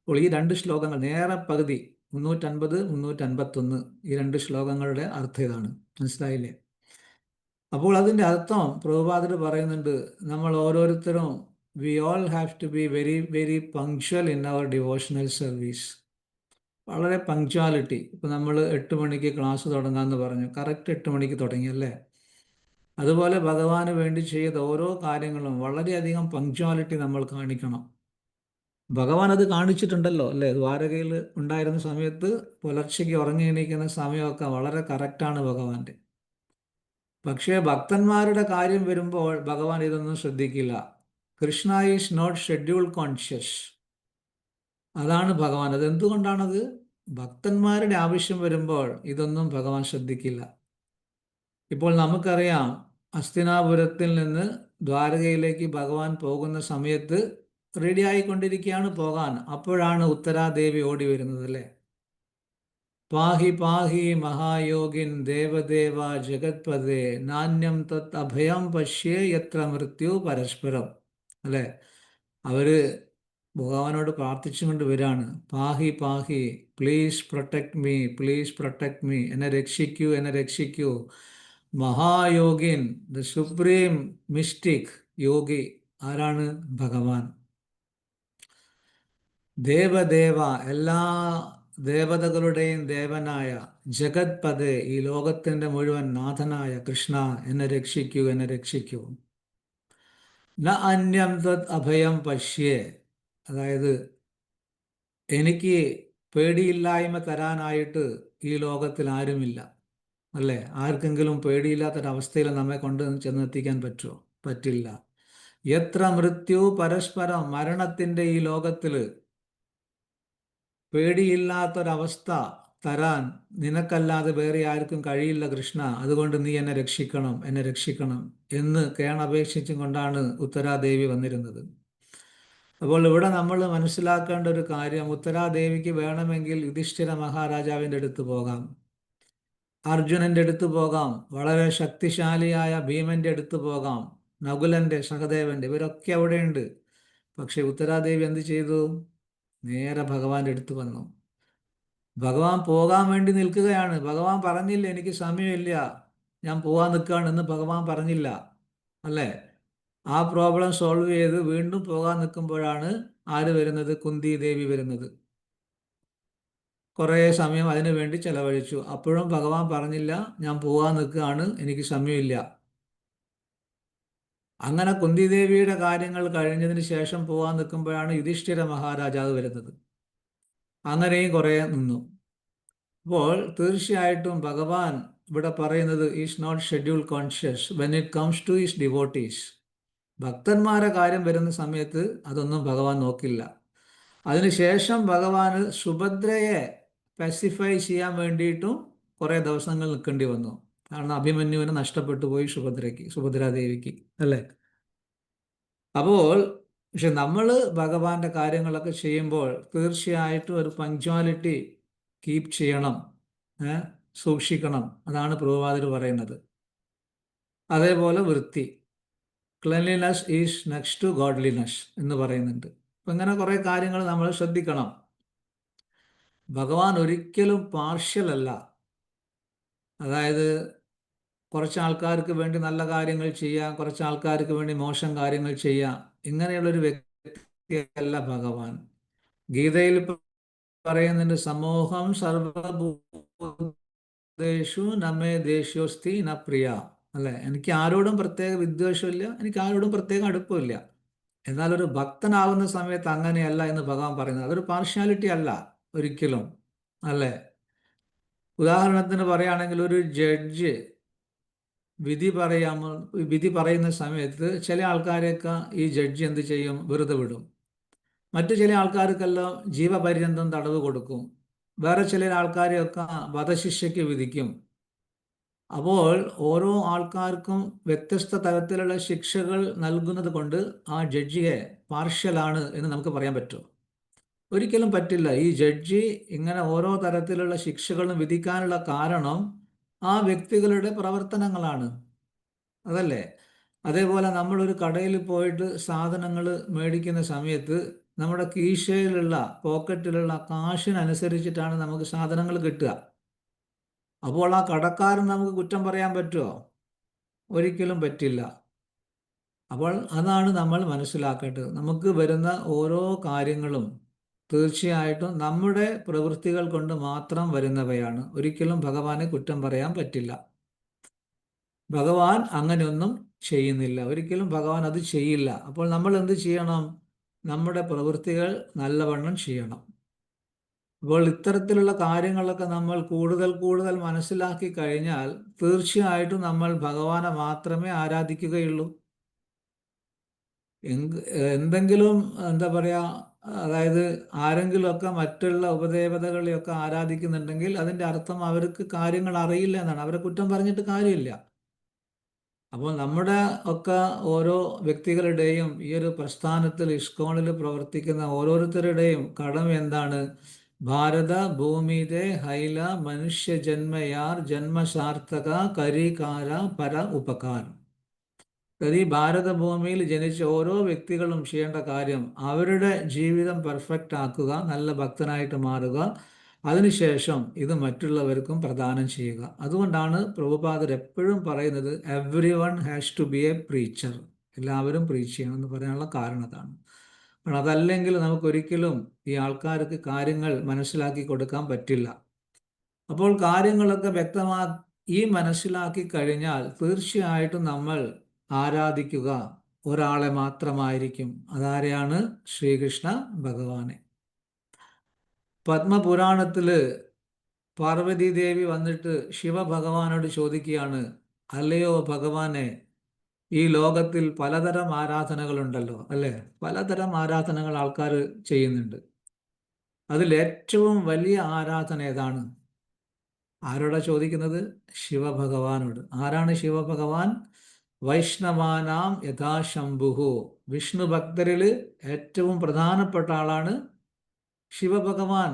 അപ്പോൾ ഈ 2 ശ്ലോകങ്ങൾ നേരെ പകുതി, 350, 351, ഈ 2 ശ്ലോകങ്ങളുടെ അർത്ഥം ഇതാണ്. മനസ്സിലായില്ലേ? അപ്പോൾ അതിൻ്റെ അർത്ഥം പ്രഭുപാദർ പറയുന്നുണ്ട്, നമ്മൾ ഓരോരുത്തരും we all have to be very very punctual in our devotional service. വളരെ പങ്ക്ച്വാലിറ്റി. ഇപ്പം നമ്മൾ 8 മണിക്ക് ക്ലാസ് തുടങ്ങാമെന്ന് പറഞ്ഞു, കറക്റ്റ് 8 മണിക്ക് തുടങ്ങിയല്ലേ? അതുപോലെ ഭഗവാന് വേണ്ടി ചെയ്ത ഓരോ കാര്യങ്ങളും വളരെയധികം പങ്ക്ച്വാലിറ്റി നമ്മൾ കാണിക്കണം. ഭഗവാൻ അത് കാണിച്ചിട്ടുണ്ടല്ലോ, അല്ലേ? ദ്വാരകയിൽ ഉണ്ടായിരുന്ന സമയത്ത് പുലർച്ചയ്ക്ക് ഉറങ്ങി എണീക്കുന്ന സമയമൊക്കെ വളരെ കറക്റ്റാണ് ഭഗവാന്റെ. പക്ഷേ ഭക്തന്മാരുടെ കാര്യം വരുമ്പോൾ ഭഗവാൻ ഇതൊന്നും ശ്രദ്ധിക്കില്ല. Krishna is not schedule conscious. അതാണ് ഭഗവാൻ. അതെന്തുകൊണ്ടാണത്? ഭക്തന്മാരുടെ ആവശ്യം വരുമ്പോൾ ഇതൊന്നും ഭഗവാൻ ശ്രദ്ധിക്കില്ല. ഇപ്പോൾ നമുക്കറിയാം, ഹസ്തിനാപുരത്തിൽ നിന്ന് ദ്വാരകയിലേക്ക് ഭഗവാൻ പോകുന്ന സമയത്ത് റെഡി ആയിക്കൊണ്ടിരിക്കുകയാണ് പോകാൻ. അപ്പോഴാണ് ഉത്തരാദേവി ഓടി വരുന്നത്, അല്ലേ? പാഹി പാഹി മഹായോഗിൻ ദേവദേവ ജഗത്പദേ നാന്യം തത് അഭയം പശ്യേ യത്ര മൃത്യു പരസ്പരം, അല്ലേ? അവര് ഭഗവാനോട് പ്രാർത്ഥിച്ചുകൊണ്ട് വരികയാണ്. പാഹി പാഹി, please protect me, please protect me, എന്നെ രക്ഷിക്കൂ, എന്നെ രക്ഷിക്കൂ. മഹായോഗിൻ, ദ സുപ്രീം മിസ്റ്റിക് യോഗി ആരാണ്? ഭഗവാൻ. ദേവദേവ, എല്ലാ ദേവതകളുടെയും ദേവനായ, ജഗത്പദേ, ഈ ലോകത്തിൻ്റെ മുഴുവൻ നാഥനായ കൃഷ്ണ, എന്നെ രക്ഷിക്കൂ, എന്നെ രക്ഷിക്കൂ. ന അന്യം തത് അഭയം പശ്യേ, അതായത് എനിക്ക് പേടിയില്ലായ്മ തരാനായിട്ട് ഈ ലോകത്തിൽ ആരുമില്ല, അല്ലേ? ആർക്കെങ്കിലും പേടിയില്ലാത്തൊരവസ്ഥയിൽ നമ്മെ കൊണ്ട് ചെന്നെത്തിക്കാൻ പറ്റുമോ? പറ്റില്ല. എത്ര മൃത്യു പരസ്പരം, മരണത്തിൻ്റെ ഈ ലോകത്തിൽ പേടിയില്ലാത്തൊരവസ്ഥ തരാൻ നിനക്കല്ലാതെ വേറെ ആർക്കും കഴിയില്ല കൃഷ്ണ. അതുകൊണ്ട് നീ എന്നെ രക്ഷിക്കണം, എന്നെ രക്ഷിക്കണം എന്ന് കേണപേക്ഷിച്ചും കൊണ്ടാണ് ഉത്തരാദേവി വന്നിരുന്നത്. അപ്പോൾ ഇവിടെ നമ്മൾ മനസ്സിലാക്കേണ്ട ഒരു കാര്യം, ഉത്തരാദേവിക്ക് വേണമെങ്കിൽ യുധിഷ്ഠിര മഹാരാജാവിൻ്റെ അടുത്ത് പോകാം, അർജുനൻ്റെ അടുത്ത് പോകാം, വളരെ ശക്തിശാലിയായ ഭീമൻ്റെ അടുത്ത് പോകാം, നകുലൻ്റെ, സഹദേവൻ്റെ, ഇവരൊക്കെ അവിടെയുണ്ട്. പക്ഷെ ഉത്തരാദേവി എന്ത് ചെയ്തു? നേരെ ഭഗവാന്റെ അടുത്ത് വന്നു. ഭഗവാൻ പോകാൻ വേണ്ടി നിൽക്കുകയാണ്. ഭഗവാൻ പറഞ്ഞില്ല എനിക്ക് സമയമില്ല, ഞാൻ പോകാൻ നിൽക്കുകയാണെന്ന് ഭഗവാൻ പറഞ്ഞില്ല, അല്ലേ? ആ പ്രോബ്ലം സോൾവ് ചെയ്ത് വീണ്ടും പോകാൻ നിൽക്കുമ്പോഴാണ് ആര് വരുന്നത്? കുന്തി ദേവി വരുന്നത്. കുറേ സമയം അതിനു വേണ്ടി ചെലവഴിച്ചു. അപ്പോഴും ഭഗവാൻ പറഞ്ഞില്ല ഞാൻ പോകാൻ നിൽക്കുകയാണ്, എനിക്ക് സമയമില്ല. അങ്ങനെ കുന്തി ദേവിയുടെ കാര്യങ്ങൾ കഴിഞ്ഞതിന് ശേഷം പോകാൻ നിൽക്കുമ്പോഴാണ് യുധിഷ്ഠിര മഹാരാജാവ് വരുന്നത്. അങ്ങനെയും കുറേ നിന്നു. അപ്പോൾ തീർച്ചയായിട്ടും ഭഗവാൻ ഇവിടെ പറയുന്നത് is not schedule conscious when it comes to his devotees. ഭക്തന്മാരെ കാര്യം വരുന്ന സമയത്ത് അതൊന്നും ഭഗവാൻ നോക്കില്ല. അതിനുശേഷം ഭഗവാന് സുഭദ്രയെ പെസിഫൈ ചെയ്യാൻ വേണ്ടിയിട്ടും കുറേ ദിവസങ്ങൾ നിൽക്കേണ്ടി വന്നു. കാരണം അഭിമന്യുവിന് നഷ്ടപ്പെട്ടു പോയി സുഭദ്രയ്ക്ക്, സുഭദ്രാദേവിക്ക്, അല്ലേ? അപ്പോൾ പക്ഷെ നമ്മൾ ഭഗവാന്റെ കാര്യങ്ങളൊക്കെ ചെയ്യുമ്പോൾ തീർച്ചയായിട്ടും ഒരു പങ്ക്ച്വാലിറ്റി കീപ്പ് ചെയ്യണം, സൂക്ഷിക്കണം. അതാണ് പ്രഭുപാദർ പറയുന്നത്. അതേപോലെ വൃത്തി, cleanliness is next to godliness എന്ന് പറയുന്നുണ്ട്. അപ്പം ഇങ്ങനെ കുറേ കാര്യങ്ങൾ നമ്മൾ ശ്രദ്ധിക്കണം. ഭഗവാൻ ഒരിക്കലും പാർഷ്യൽ അല്ല. അതായത് കുറച്ച് ആൾക്കാർക്ക് വേണ്ടി നല്ല കാര്യങ്ങൾ ചെയ്യാം, കുറച്ച് ആൾക്കാർക്ക് വേണ്ടി മോശം കാര്യങ്ങൾ ചെയ്യാം, ഇങ്ങനെയുള്ളൊരു വ്യക്തിയല്ല ഭഗവാൻ. ഗീതയിൽ പറയുന്നുണ്ട്, സമൂഹം സർവഭൂതേഷു നമേ ദേഷ്യോസ്തി ന പ്രിയ, അല്ലെ? എനിക്ക് ആരോടും പ്രത്യേക വിദ്വേഷമില്ല, എനിക്ക് ആരോടും പ്രത്യേക അടുപ്പമില്ല. എന്നാൽ ഒരു ഭക്തനാവുന്ന സമയത്ത് അങ്ങനെയല്ല എന്ന് ഭഗവാൻ പറയുന്നത്. അതൊരു പാർഷ്യാലിറ്റി അല്ല ഒരിക്കലും, അല്ലേ? ഉദാഹരണത്തിന് പറയുകയാണെങ്കിൽ ഒരു ജഡ്ജ് വിധി പറയുന്ന സമയത്ത് ചില ആൾക്കാരെയൊക്കെ ഈ ജഡ്ജി എന്ത് ചെയ്യും? വെറുതെ വിടും. മറ്റു ചില ആൾക്കാർക്കെല്ലാം ജീവപര്യന്തം തടവ് കൊടുക്കും. വേറെ ചില ആൾക്കാരെയൊക്കെ വധശിക്ഷയ്ക്ക് വിധിക്കും. അപ്പോൾ ഓരോ ആൾക്കാർക്കും വ്യത്യസ്ത തരത്തിലുള്ള ശിക്ഷകൾ നൽകുന്നത് കൊണ്ട് ആ ജഡ്ജിയെ പാർഷ്യലാണ് എന്ന് നമുക്ക് പറയാൻ പറ്റുമോ? ഒരിക്കലും പറ്റില്ല. ഈ ജഡ്ജി ഇങ്ങനെ ഓരോ തരത്തിലുള്ള ശിക്ഷകളും വിധിക്കാനുള്ള കാരണം ആ വ്യക്തികളുടെ പ്രവർത്തനങ്ങളാണ്, അതല്ലേ? അതേപോലെ നമ്മളൊരു കടയിൽ പോയിട്ട് സാധനങ്ങൾ മേടിക്കുന്ന സമയത്ത് നമ്മുടെ കീശയിലുള്ള, പോക്കറ്റിലുള്ള കാശിനനുസരിച്ചിട്ടാണ് നമുക്ക് സാധനങ്ങൾ കിട്ടുക. അപ്പോൾ ആ കടക്കാരൻ നമുക്ക് കുറ്റം പറയാൻ പറ്റുമോ? ഒരിക്കലും പറ്റില്ല. അപ്പോൾ അതാണ് നമ്മൾ മനസ്സിലാക്കേണ്ടത്. നമുക്ക് വരുന്ന ഓരോ കാര്യങ്ങളും തീർച്ചയായിട്ടും നമ്മുടെ പ്രവൃത്തികൾ കൊണ്ട് മാത്രം വരുന്നവയാണ്. ഒരിക്കലും ഭഗവാനെ കുറ്റം പറയാൻ പറ്റില്ല. ഭഗവാൻ അങ്ങനെയൊന്നും ചെയ്യുന്നില്ല, ഒരിക്കലും ഭഗവാൻ അത് ചെയ്യില്ല. അപ്പോൾ നമ്മൾ എന്ത് ചെയ്യണം? നമ്മുടെ പ്രവൃത്തികൾ നല്ലവണ്ണം ചെയ്യണം. അപ്പോൾ ഇത്തരത്തിലുള്ള കാര്യങ്ങളൊക്കെ നമ്മൾ കൂടുതൽ കൂടുതൽ മനസ്സിലാക്കി കഴിഞ്ഞാൽ തീർച്ചയായിട്ടും നമ്മൾ ഭഗവാനെ മാത്രമേ ആരാധിക്കുകയുള്ളൂ. എന്തെങ്കിലും എന്താ പറയുക, അതായത് ആരെങ്കിലുമൊക്കെ മറ്റുള്ള ഉപദേവതകളെയൊക്കെ ആരാധിക്കുന്നുണ്ടെങ്കിൽ അതിൻ്റെ അർത്ഥം അവർക്ക് കാര്യങ്ങൾ അറിയില്ല എന്നാണ്. അവരെ കുറ്റം പറഞ്ഞിട്ട് കാര്യമില്ല. അപ്പോൾ നമ്മുടെ ഒക്കെ ഓരോ വ്യക്തികളുടെയും ഈ ഒരു പ്രസ്ഥാനത്തിൽ ഇസ്കോണിൽ പ്രവർത്തിക്കുന്ന ഓരോരുത്തരുടെയും കടമ എന്താണ്? ഭാരത ഭൂമിയിലെ ഹൈല മനുഷ്യ ജന്മയാർ ജന്മസാർത്ഥക കരികാര പര ഉപകാരം. ഈ ഭാരതഭൂമിയിൽ ജനിച്ച ഓരോ വ്യക്തികളും ചെയ്യേണ്ട കാര്യം അവരുടെ ജീവിതം പെർഫെക്റ്റ് ആക്കുക, നല്ല ഭക്തനായിട്ട് മാറുക, അതിനുശേഷം ഇത് മറ്റുള്ളവർക്കും പ്രദാനം ചെയ്യുക. അതുകൊണ്ടാണ് പ്രഭുപാദർ എപ്പോഴും പറയുന്നത് everyone has to be a preacher, എല്ലാവരും പ്രീച്ച് ചെയ്യണം എന്ന് പറയാനുള്ള കാരണം അതാണ്. കാരണം അതല്ലെങ്കിൽ നമുക്കൊരിക്കലും ഈ ആൾക്കാർക്ക് കാര്യങ്ങൾ മനസ്സിലാക്കി കൊടുക്കാൻ പറ്റില്ല. അപ്പോൾ കാര്യങ്ങളൊക്കെ വ്യക്തമായി മനസ്സിലാക്കി കഴിഞ്ഞാൽ തീർച്ചയായിട്ടും നമ്മൾ ആരാധിക്കുക ഒരാളെ മാത്രമായിരിക്കും. അതാരെയാണ്? ശ്രീകൃഷ്ണ ഭഗവാനെ. പത്മപുരാണത്തില് പാർവതി ദേവി വന്നിട്ട് ശിവഭഗവാനോട് ചോദിക്കുകയാണ്, അല്ലയോ ഭഗവാനെ, ഈ ലോകത്തിൽ പലതരം ആരാധനകളുണ്ടല്ലോ അല്ലേ? പലതരം ആരാധനകൾ ആൾക്കാർ ചെയ്യുന്നുണ്ട്. അതിൽ ഏറ്റവും വലിയ ആരാധന ഏതാണ്? ആരോടാ ചോദിക്കുന്നത്? ശിവഭഗവാനോട്. ആരാണ് ശിവഭഗവാൻ? വൈഷ്ണവാനാം യഥാശംഭുഹു. വിഷ്ണു ഭക്തരിൽ ഏറ്റവും പ്രധാനപ്പെട്ട ആളാണ് ശിവഭഗവാൻ.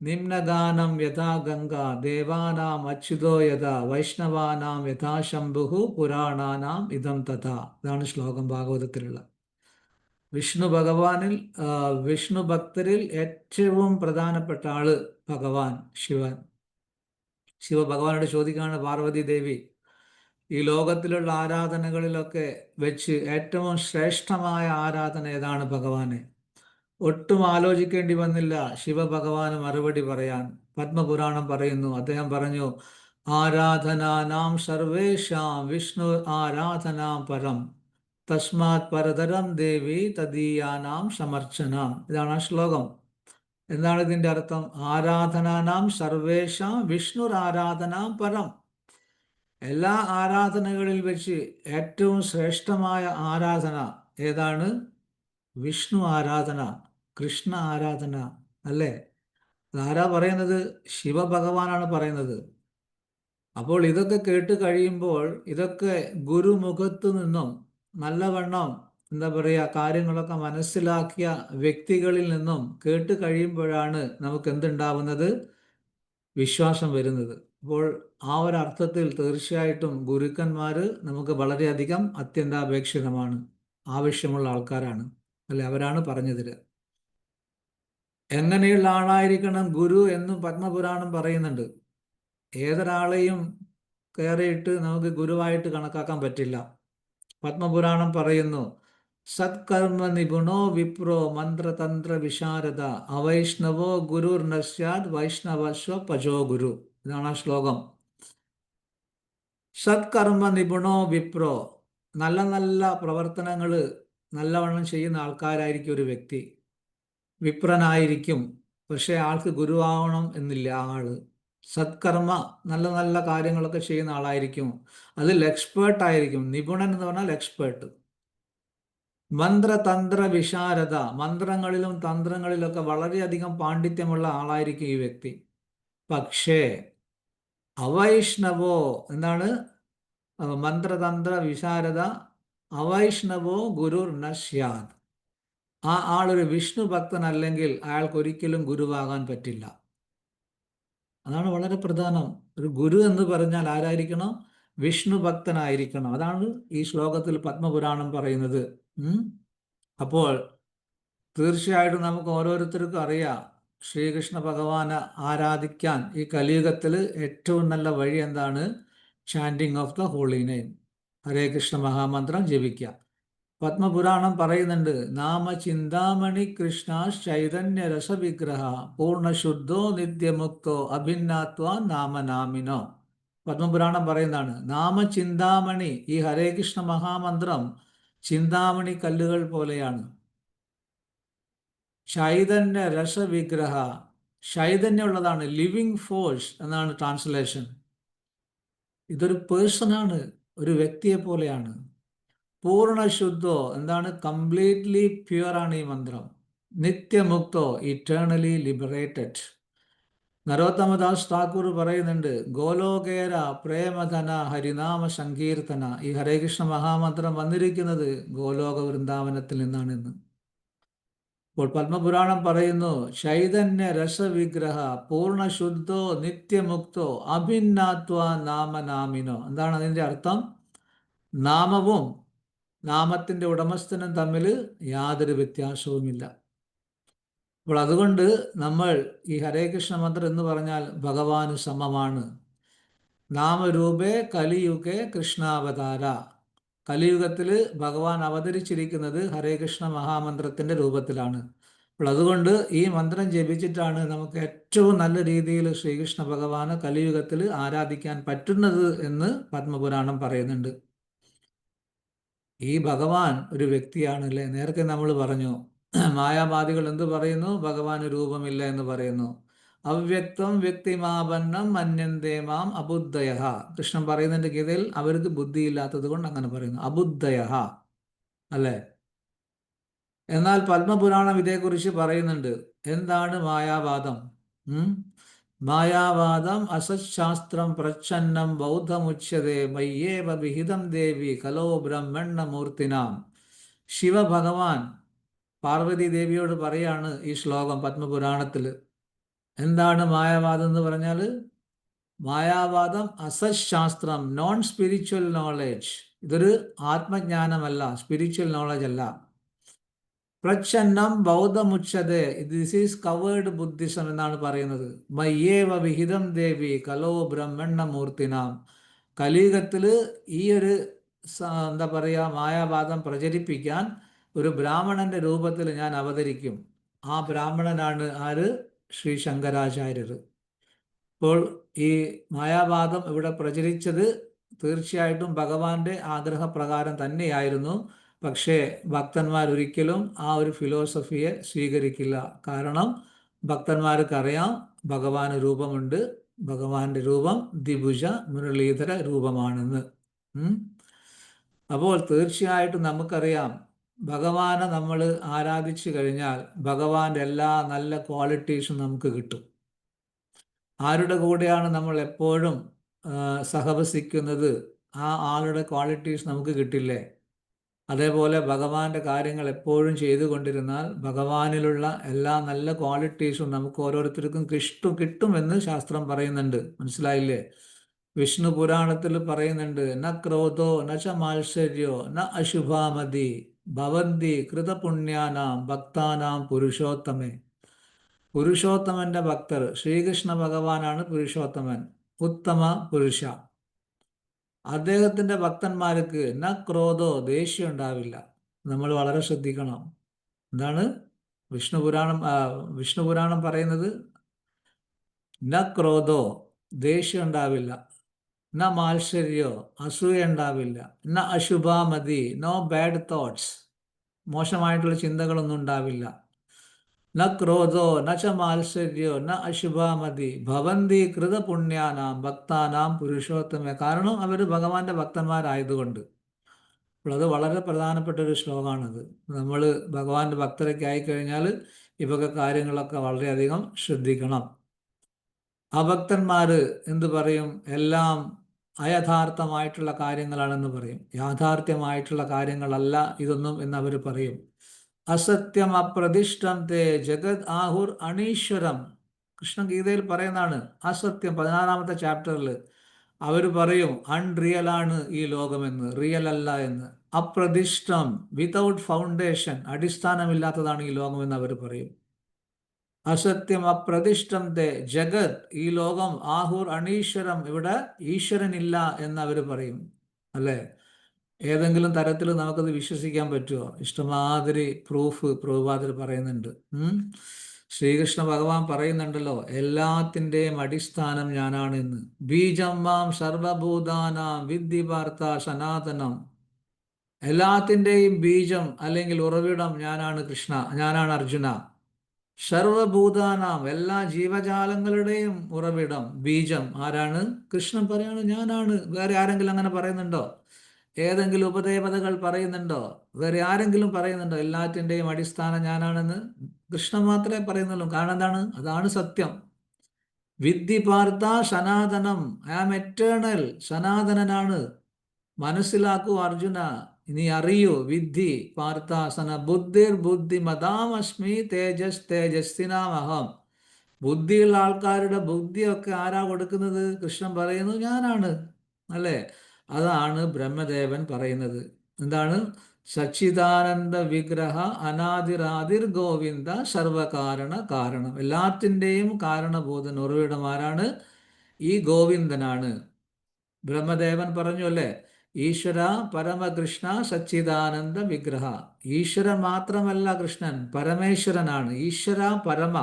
നിമ്നഗാനം യഥാ ഗംഗ ദേവാനാം അച്യുതോ യഥാ വൈഷ്ണവാനാം യഥാശംഭുഹു പുരാണാനാം ഇതം തഥാ. ഇതാണ് ശ്ലോകം ഭാഗവതത്തിലുള്ള. വിഷ്ണു ഭഗവാനിൽ വിഷ്ണു ഭക്തരിൽ ഏറ്റവും പ്രധാനപ്പെട്ട ആള് ഭഗവാൻ ശിവൻ. ശിവഭഗവാനോട് ചോദിക്കുകയാണ് പാർവതി ദേവി, ഈ ലോകത്തിലുള്ള ആരാധനകളിലൊക്കെ വെച്ച് ഏറ്റവും ശ്രേഷ്ഠമായ ആരാധന ഏതാണ് ഭഗവാനെ? ഒട്ടും ആലോചിക്കേണ്ടി വന്നില്ല ശിവഭഗവാന് മറുപടി പറയാൻ. പത്മപുരാണം പറയുന്നു, അദ്ദേഹം പറഞ്ഞു, ആരാധനാനാം സർവേഷാം വിഷ്ണു ആരാധനാം പരം തസ്മാത് പരതരം ദേവി തദീയാനാം സമർച്ചനാം. ഇതാണ് ആ ശ്ലോകം. എന്താണ് ഇതിൻ്റെ അർത്ഥം? ആരാധനാനാം സർവേഷാം വിഷ്ണുർ ആരാധനാം പരം. എല്ലാ ആരാധനകളിൽ വെച്ച് ഏറ്റവും ശ്രേഷ്ഠമായ ആരാധന ഏതാണ്? വിഷ്ണു ആരാധന, കൃഷ്ണ ആരാധന അല്ലേ? അതാരാ പറയുന്നത്? ശിവഭഗവാനാണ് പറയുന്നത്. അപ്പോൾ ഇതൊക്കെ കേട്ട് കഴിയുമ്പോൾ, ഇതൊക്കെ ഗുരുമുഖത്തു നിന്നും നല്ലവണ്ണം എന്താ പറയുക കാര്യങ്ങളൊക്കെ മനസ്സിലാക്കിയ വ്യക്തികളിൽ നിന്നും കേട്ട് കഴിയുമ്പോഴാണ് നമുക്ക് എന്തുണ്ടാവുന്നത്? വിശ്വാസം വരുന്നത്. അപ്പോൾ ആ ഒരു അർത്ഥത്തിൽ തീർച്ചയായിട്ടും ഗുരുക്കന്മാർ നമുക്ക് വളരെയധികം അത്യന്താപേക്ഷിതമാണ്, ആവശ്യമുള്ള ആൾക്കാരാണ് അല്ലെ? അവരാണ് പറഞ്ഞു തരിക. എങ്ങനെയുള്ള ആളായിരിക്കണം ഗുരു എന്നും പത്മപുരാണം പറയുന്നുണ്ട്. ഏതൊരാളെയും കയറിയിട്ട് നമുക്ക് ഗുരുവായിട്ട് കണക്കാക്കാൻ പറ്റില്ല. പത്മപുരാണം പറയുന്നു, സത്കർമ്മ നിപുണോ വിപ്രോ മന്ത്രതന്ത്ര വിശാരദ അവൈഷ്ണവോ ഗുരുർ നസ്യാദ് വൈഷ്ണവശ്വ പജോ ഗുരു. ഇതാണ് ആ ശ്ലോകം. സത്കർമ്മ നിപുണോ വിപ്രോ, നല്ല നല്ല പ്രവർത്തനങ്ങൾ നല്ലവണ്ണം ചെയ്യുന്ന ആൾക്കാരായിരിക്കും ഒരു വ്യക്തി. വിപ്രനായിരിക്കും, പക്ഷെ ആൾക്ക് ഗുരുവാവണം എന്നില്ല. ആള് സത്കർമ്മ നല്ല നല്ല കാര്യങ്ങളൊക്കെ ചെയ്യുന്ന ആളായിരിക്കും, അതിൽ എക്സ്പേർട്ടായിരിക്കും. നിപുണൻ എന്ന് പറഞ്ഞാൽ എക്സ്പേർട്ട്. മന്ത്രതന്ത്ര വിശാരദ, മന്ത്രങ്ങളിലും തന്ത്രങ്ങളിലൊക്കെ വളരെയധികം പാണ്ഡിത്യമുള്ള ആളായിരിക്കും ഈ വ്യക്തി. പക്ഷേ അവൈഷ്ണവോ, എന്താണ് മന്ത്രതന്ത്ര വിശാരദ? അവൈഷ്ണവോ ഗുരുർ നശ്യാത്. ആ ആളൊരു വിഷ്ണു ഭക്തനല്ലെങ്കിൽ അയാൾക്ക് ഒരിക്കലും ഗുരുവാകാൻ പറ്റില്ല. അതാണ് വളരെ പ്രധാനം. ഒരു ഗുരു എന്ന് പറഞ്ഞാൽ ആരായിരിക്കണം? വിഷ്ണു ഭക്തനായിരിക്കണം. അതാണ് ഈ ശ്ലോകത്തിൽ പത്മപുരാണം പറയുന്നത്. അപ്പോൾ തീർച്ചയായിട്ടും നമുക്ക് ഓരോരുത്തർക്കും അറിയാം, ശ്രീകൃഷ്ണ ഭഗവാനെ ആരാധിക്കാൻ ഈ കലിയുഗത്തിൽ ഏറ്റവും നല്ല വഴി എന്താണ്? Chanting of the holy name, Hare Krishna മഹാമന്ത്രം ജപിക്കുക. പത്മപുരാണം പറയുന്നുണ്ട്, നാമ ചിന്താമണി കൃഷ്ണ ചൈതന്യ രസവിഗ്രഹ പൂർണ്ണശുദ്ധോ നിത്യമുക്തോ അഭിന്നാത്വ നാമനാമിനോ. പത്മപുരാണം പറയുന്നതാണ്, നാമചിന്താമണി, ഈ ഹരേ കൃഷ്ണ മഹാമന്ത്രം ചിന്താമണി കല്ലുകൾ പോലെയാണ്. ചൈതന്യ രസവിഗ്രഹ, ചൈതന്യമുള്ളതാണ്, ലിവിങ് ഫോഴ്സ് എന്നാണ് ട്രാൻസ്ലേഷൻ. ഇതൊരു പേഴ്സണാണ്, ഒരു വ്യക്തിയെ പോലെയാണ്. പൂർണ്ണ ശുദ്ധോ എന്താണ്, കംപ്ലീറ്റ്ലി പ്യുവർ ആണ് ഈ മന്ത്രം. നിത്യമുക്തോ, ഇറ്റേണലി ലിബറേറ്റഡ്. നരോത്തമദാസ് ഠാക്കൂർ പറയുന്നുണ്ട്, ഗോലോകേര പ്രേമധന ഹരിനാമ സങ്കീർത്തന. ഈ ഹരേകൃഷ്ണ മഹാമന്ത്രം വന്നിരിക്കുന്നത് ഗോലോക വൃന്ദാവനത്തിൽ നിന്നാണെന്ന്. ഇപ്പോൾ പത്മപുരാണം പറയുന്നു, ചൈതന്യ രസവിഗ്രഹ പൂർണ്ണശുദ്ധോ നിത്യമുക്തോ അഭിന്നാത്വ നാമനാമിനോ. എന്താണ് അതിൻ്റെ അർത്ഥം? നാമവും നാമത്തിൻ്റെ ഉടമസ്ഥനും തമ്മിൽ യാതൊരു വ്യത്യാസവുമില്ല. അപ്പോൾ അതുകൊണ്ട് നമ്മൾ ഈ ഹരേകൃഷ്ണ മന്ത്രം എന്ന് പറഞ്ഞാൽ ഭഗവാന് സമമാണ്. നാമരൂപേ കലിയുഗേ കൃഷ്ണാവതാര. കലിയുഗത്തിൽ ഭഗവാൻ അവതരിച്ചിരിക്കുന്നത് ഹരേകൃഷ്ണ മഹാമന്ത്രത്തിൻ്റെ രൂപത്തിലാണ്. അപ്പോൾ അതുകൊണ്ട് ഈ മന്ത്രം ജപിച്ചിട്ടാണ് നമുക്ക് ഏറ്റവും നല്ല രീതിയിൽ ശ്രീകൃഷ്ണ ഭഗവാനെ കലിയുഗത്തിൽ ആരാധിക്കാൻ പറ്റുന്നത് എന്ന് പത്മപുരാണം പറയുന്നുണ്ട്. ഈ ഭഗവാൻ ഒരു വ്യക്തിയാണ് അല്ലേ? നേരത്തെ നമ്മൾ പറഞ്ഞു, മായാവാദികൾ എന്ത് പറയുന്നു? ഭഗവാന് രൂപമില്ല എന്ന് പറയുന്നു. അവ്യക്തം വ്യക്തിമാപന്നം മന്യന്തേ മാം അബുദ്ധയ. കൃഷ്ണൻ പറയുന്നുണ്ട് ഗീതയിൽ, അവർക്ക് ബുദ്ധിയില്ലാത്തത് കൊണ്ട് അങ്ങനെ പറയുന്നു, അബുദ്ധയ അല്ലേ? എന്നാൽ പത്മപുരാണം ഇതേക്കുറിച്ച് പറയുന്നുണ്ട്. എന്താണ് മായാവാദം? മായാവാദം അസശാസ്ത്രം പ്രച്ഛന്നം ബൗദ്ധമുച്യതേ മയ്യേവ വിഹിതം ദേവി കലോ ബ്രഹ്മണ്ണമൂർത്തിനാം. ശിവഭഗവാൻ പാർവതി ദേവിയോട് പറയാണ് ഈ ശ്ലോകം പത്മപുരാണത്തിൽ. എന്താണ് മായാവാദം എന്ന് പറഞ്ഞാൽ? മായാവാദം അസശാസ്ത്രം, നോൺ സ്പിരിച്വൽ നോളേജ്. ഇതൊരു ആത്മജ്ഞാനമല്ല, സ്പിരിച്വൽ നോളജ് അല്ല. പ്രച്ഛന്നം ബൗദ്ധമുച്ഛതേ, ദിസ് ഈസ് കവേർഡ് ബുദ്ധിസം എന്നാണ് പറയുന്നത്. മയ്യേവ വിഹിതം ദേവി കലോ ബ്രഹ്മണ്ണമൂർത്തിനാം. കലിയുഗത്തിൽ ഈ ഒരു എന്താ പറയുക, മായാവാദം പ്രചരിപ്പിക്കാൻ ഒരു ബ്രാഹ്മണന്റെ രൂപത്തിൽ ഞാൻ അവതരിക്കും. ആ ബ്രാഹ്മണനാണ് ആര്? ശ്രീ ശങ്കരാചാര്യർ. അപ്പോൾ ഈ മായാവാദം ഇവിടെ പ്രചരിച്ചത് തീർച്ചയായിട്ടും ഭഗവാന്റെ ആഗ്രഹപ്രകാരം തന്നെയായിരുന്നു. പക്ഷേ ഭക്തന്മാരൊരിക്കലും ആ ഒരു ഫിലോസഫിയെ സ്വീകരിക്കില്ല. കാരണം ഭക്തന്മാർക്കറിയാം ഭഗവാന് രൂപമുണ്ട്, ഭഗവാന്റെ രൂപം ദ്വിഭുജ മുരളീധര രൂപമാണെന്ന്. അപ്പോൾ തീർച്ചയായിട്ടും നമുക്കറിയാം, ഭഗവാനെ നമ്മൾ ആരാധിച്ചു കഴിഞ്ഞാൽ ഭഗവാന്റെ എല്ലാ നല്ല ക്വാളിറ്റീസും നമുക്ക് കിട്ടും. ആരുടെ കൂടെയാണ് നമ്മൾ എപ്പോഴും സഹവസിക്കുന്നത്, ആ ആളുടെ ക്വാളിറ്റീസ് നമുക്ക് കിട്ടില്ലേ? അതേപോലെ ഭഗവാന്റെ കാര്യങ്ങൾ എപ്പോഴും ചെയ്തുകൊണ്ടിരുന്നാൽ ഭഗവാനിലുള്ള എല്ലാ നല്ല ക്വാളിറ്റീസും നമുക്ക് ഓരോരുത്തർക്കും കിട്ടുമെന്ന് ശാസ്ത്രം പറയുന്നുണ്ട്. മനസ്സിലായില്ലേ? വിഷ്ണു പുരാണത്തിൽ പറയുന്നുണ്ട്, ന ക്രോധോ ന ച മാത്സര്യോ ന അശുഭാമതി ഭവന്തി കൃതപുണ്യാനാം ഭക്താനാം പുരുഷോത്തമേ. പുരുഷോത്തമന്റെ ഭക്തർ, ശ്രീകൃഷ്ണ ഭഗവാനാണ് പുരുഷോത്തമൻ, ഉത്തമ പുരുഷ. അദ്ദേഹത്തിന്റെ ഭക്തന്മാർക്ക് ന ക്രോധോ, ദേഷ്യം ഉണ്ടാവില്ല. നമ്മൾ വളരെ ശ്രദ്ധിക്കണം. എന്താണ് വിഷ്ണു പുരാണം പറയുന്നത്? ന ക്രോധോ, ദേഷ്യം ഉണ്ടാവില്ല. ന മാത്സര്യോ, അസൂയ ഉണ്ടാവില്ല. ന അശുഭാമതി, നോ ബാഡ് തോട്ട്സ്, മോശമായിട്ടുള്ള ചിന്തകളൊന്നും ഉണ്ടാവില്ല. ന ക്രോധോ ന ച മാത്സര്യോ ന അശുഭാമതി ഭവന്തി കൃതപുണ്യാനാം ഭക്താനാം പുരുഷോത്തമ. കാരണം അവർ ഭഗവാന്റെ ഭക്തന്മാരായതുകൊണ്ട്. അപ്പോൾ അത് വളരെ പ്രധാനപ്പെട്ട ഒരു ശ്ലോകമാണത്. നമ്മൾ ഭഗവാന്റെ ഭക്തരൊക്കെ ആയിക്കഴിഞ്ഞാൽ ഇവയൊക്കെ കാര്യങ്ങളൊക്കെ വളരെയധികം ശ്രദ്ധിക്കണം. അഭക്തന്മാർ എന്ത് പറയും? എല്ലാം അയഥാർത്ഥമായിട്ടുള്ള കാര്യങ്ങളാണെന്ന് പറയും. യാഥാർത്ഥ്യമായിട്ടുള്ള കാര്യങ്ങളല്ല ഇതൊന്നും എന്ന് അവർ പറയും. അസത്യം അപ്രതിഷ്ഠം തേ ജഗത് ആഹുർ അണീശ്വരം. കൃഷ്ണഗീതയിൽ പറയുന്നതാണ്. അസത്യം 16-ാമത്തെ ചാപ്റ്ററിൽ അവർ പറയും അൺറിയൽ ആണ് ഈ ലോകമെന്ന്, റിയൽ അല്ല എന്ന്. അപ്രതിഷ്ഠം, വിതൗട്ട് ഫൗണ്ടേഷൻ, അടിസ്ഥാനമില്ലാത്തതാണ് ഈ ലോകമെന്ന് അവർ പറയും. അസത്യം അപ്രതിഷ്ഠം തേ ജഗത്, ഈ ലോകം, ആഹുർ അണീശ്വരം, ഇവിടെ ഈശ്വരനില്ല എന്ന് അവർ പറയും. അല്ലേ? ഏതെങ്കിലും തരത്തിൽ നമുക്കത് വിശ്വസിക്കാൻ പറ്റുമോ? ഇഷ്ടമാതിരി പ്രൂഫ് പ്രഭുപാദർ പറയുന്നുണ്ട്. ശ്രീകൃഷ്ണ ഭഗവാൻ പറയുന്നുണ്ടല്ലോ, എല്ലാത്തിൻ്റെയും അടിസ്ഥാനം ഞാനാണ് എന്ന്. ബീജം മാം സർവഭൂതാനാം വിദ്ധി വാർത്ത സനാതനം. എല്ലാത്തിൻ്റെയും ബീജം അല്ലെങ്കിൽ ഉറവിടം ഞാനാണ് കൃഷ്ണ, ഞാനാണ് അർജുന. സർവഭൂതാനാം എല്ലാ ജീവജാലങ്ങളുടെയും ഉറവിടം, ബീജം ആരാണ്? കൃഷ്ണൻ പറയാണ് ഞാനാണ്. വേറെ ആരെങ്കിലും അങ്ങനെ പറയുന്നുണ്ടോ? ഏതെങ്കിലും ഉപദേവതകൾ പറയുന്നുണ്ടോ? വേറെ ആരെങ്കിലും പറയുന്നുണ്ടോ എല്ലാറ്റിൻ്റെയും അടിസ്ഥാനം ഞാനാണെന്ന്? കൃഷ്ണൻ മാത്രമേ പറയുന്നുള്ളൂ. കാരണം എന്താണ്? അതാണ് സത്യം. വിദ്ധി പാർത്ഥ സനാതനം, ഐ ആം എറ്റേണൽ, സനാതനനാണ്. മനസ്സിലാക്കൂ അർജുന, നീ അറിയൂ. വിദ്ധി പാർത്ഥാസന ബുദ്ധിർ ബുദ്ധിമതാമസ്മി തേജസ് തേജസ്വിനാമഹം. ബുദ്ധിയുള്ള ആൾക്കാരുടെ ബുദ്ധിയൊക്കെ ആരാ കൊടുക്കുന്നത്? കൃഷ്ണൻ പറയുന്നു ഞാനാണ്, അല്ലേ? അതാണ് ബ്രഹ്മദേവൻ പറയുന്നത്. എന്താണ്? സച്ചിദാനന്ദ വിഗ്രഹ അനാദിരാദിർ ഗോവിന്ദ സർവകാരണ കാരണം. എല്ലാത്തിൻ്റെയും കാരണഭൂതൻ, ഉറവിടം ആരാണ്? ഈ ഗോവിന്ദനാണ്. ബ്രഹ്മദേവൻ പറഞ്ഞു അല്ലേ, ഈശ്വര പരമകൃഷ്ണ സച്ചിദാനന്ദ വിഗ്രഹ. ഈശ്വരൻ മാത്രമല്ല കൃഷ്ണൻ, പരമേശ്വരനാണ്. ഈശ്വര പരമ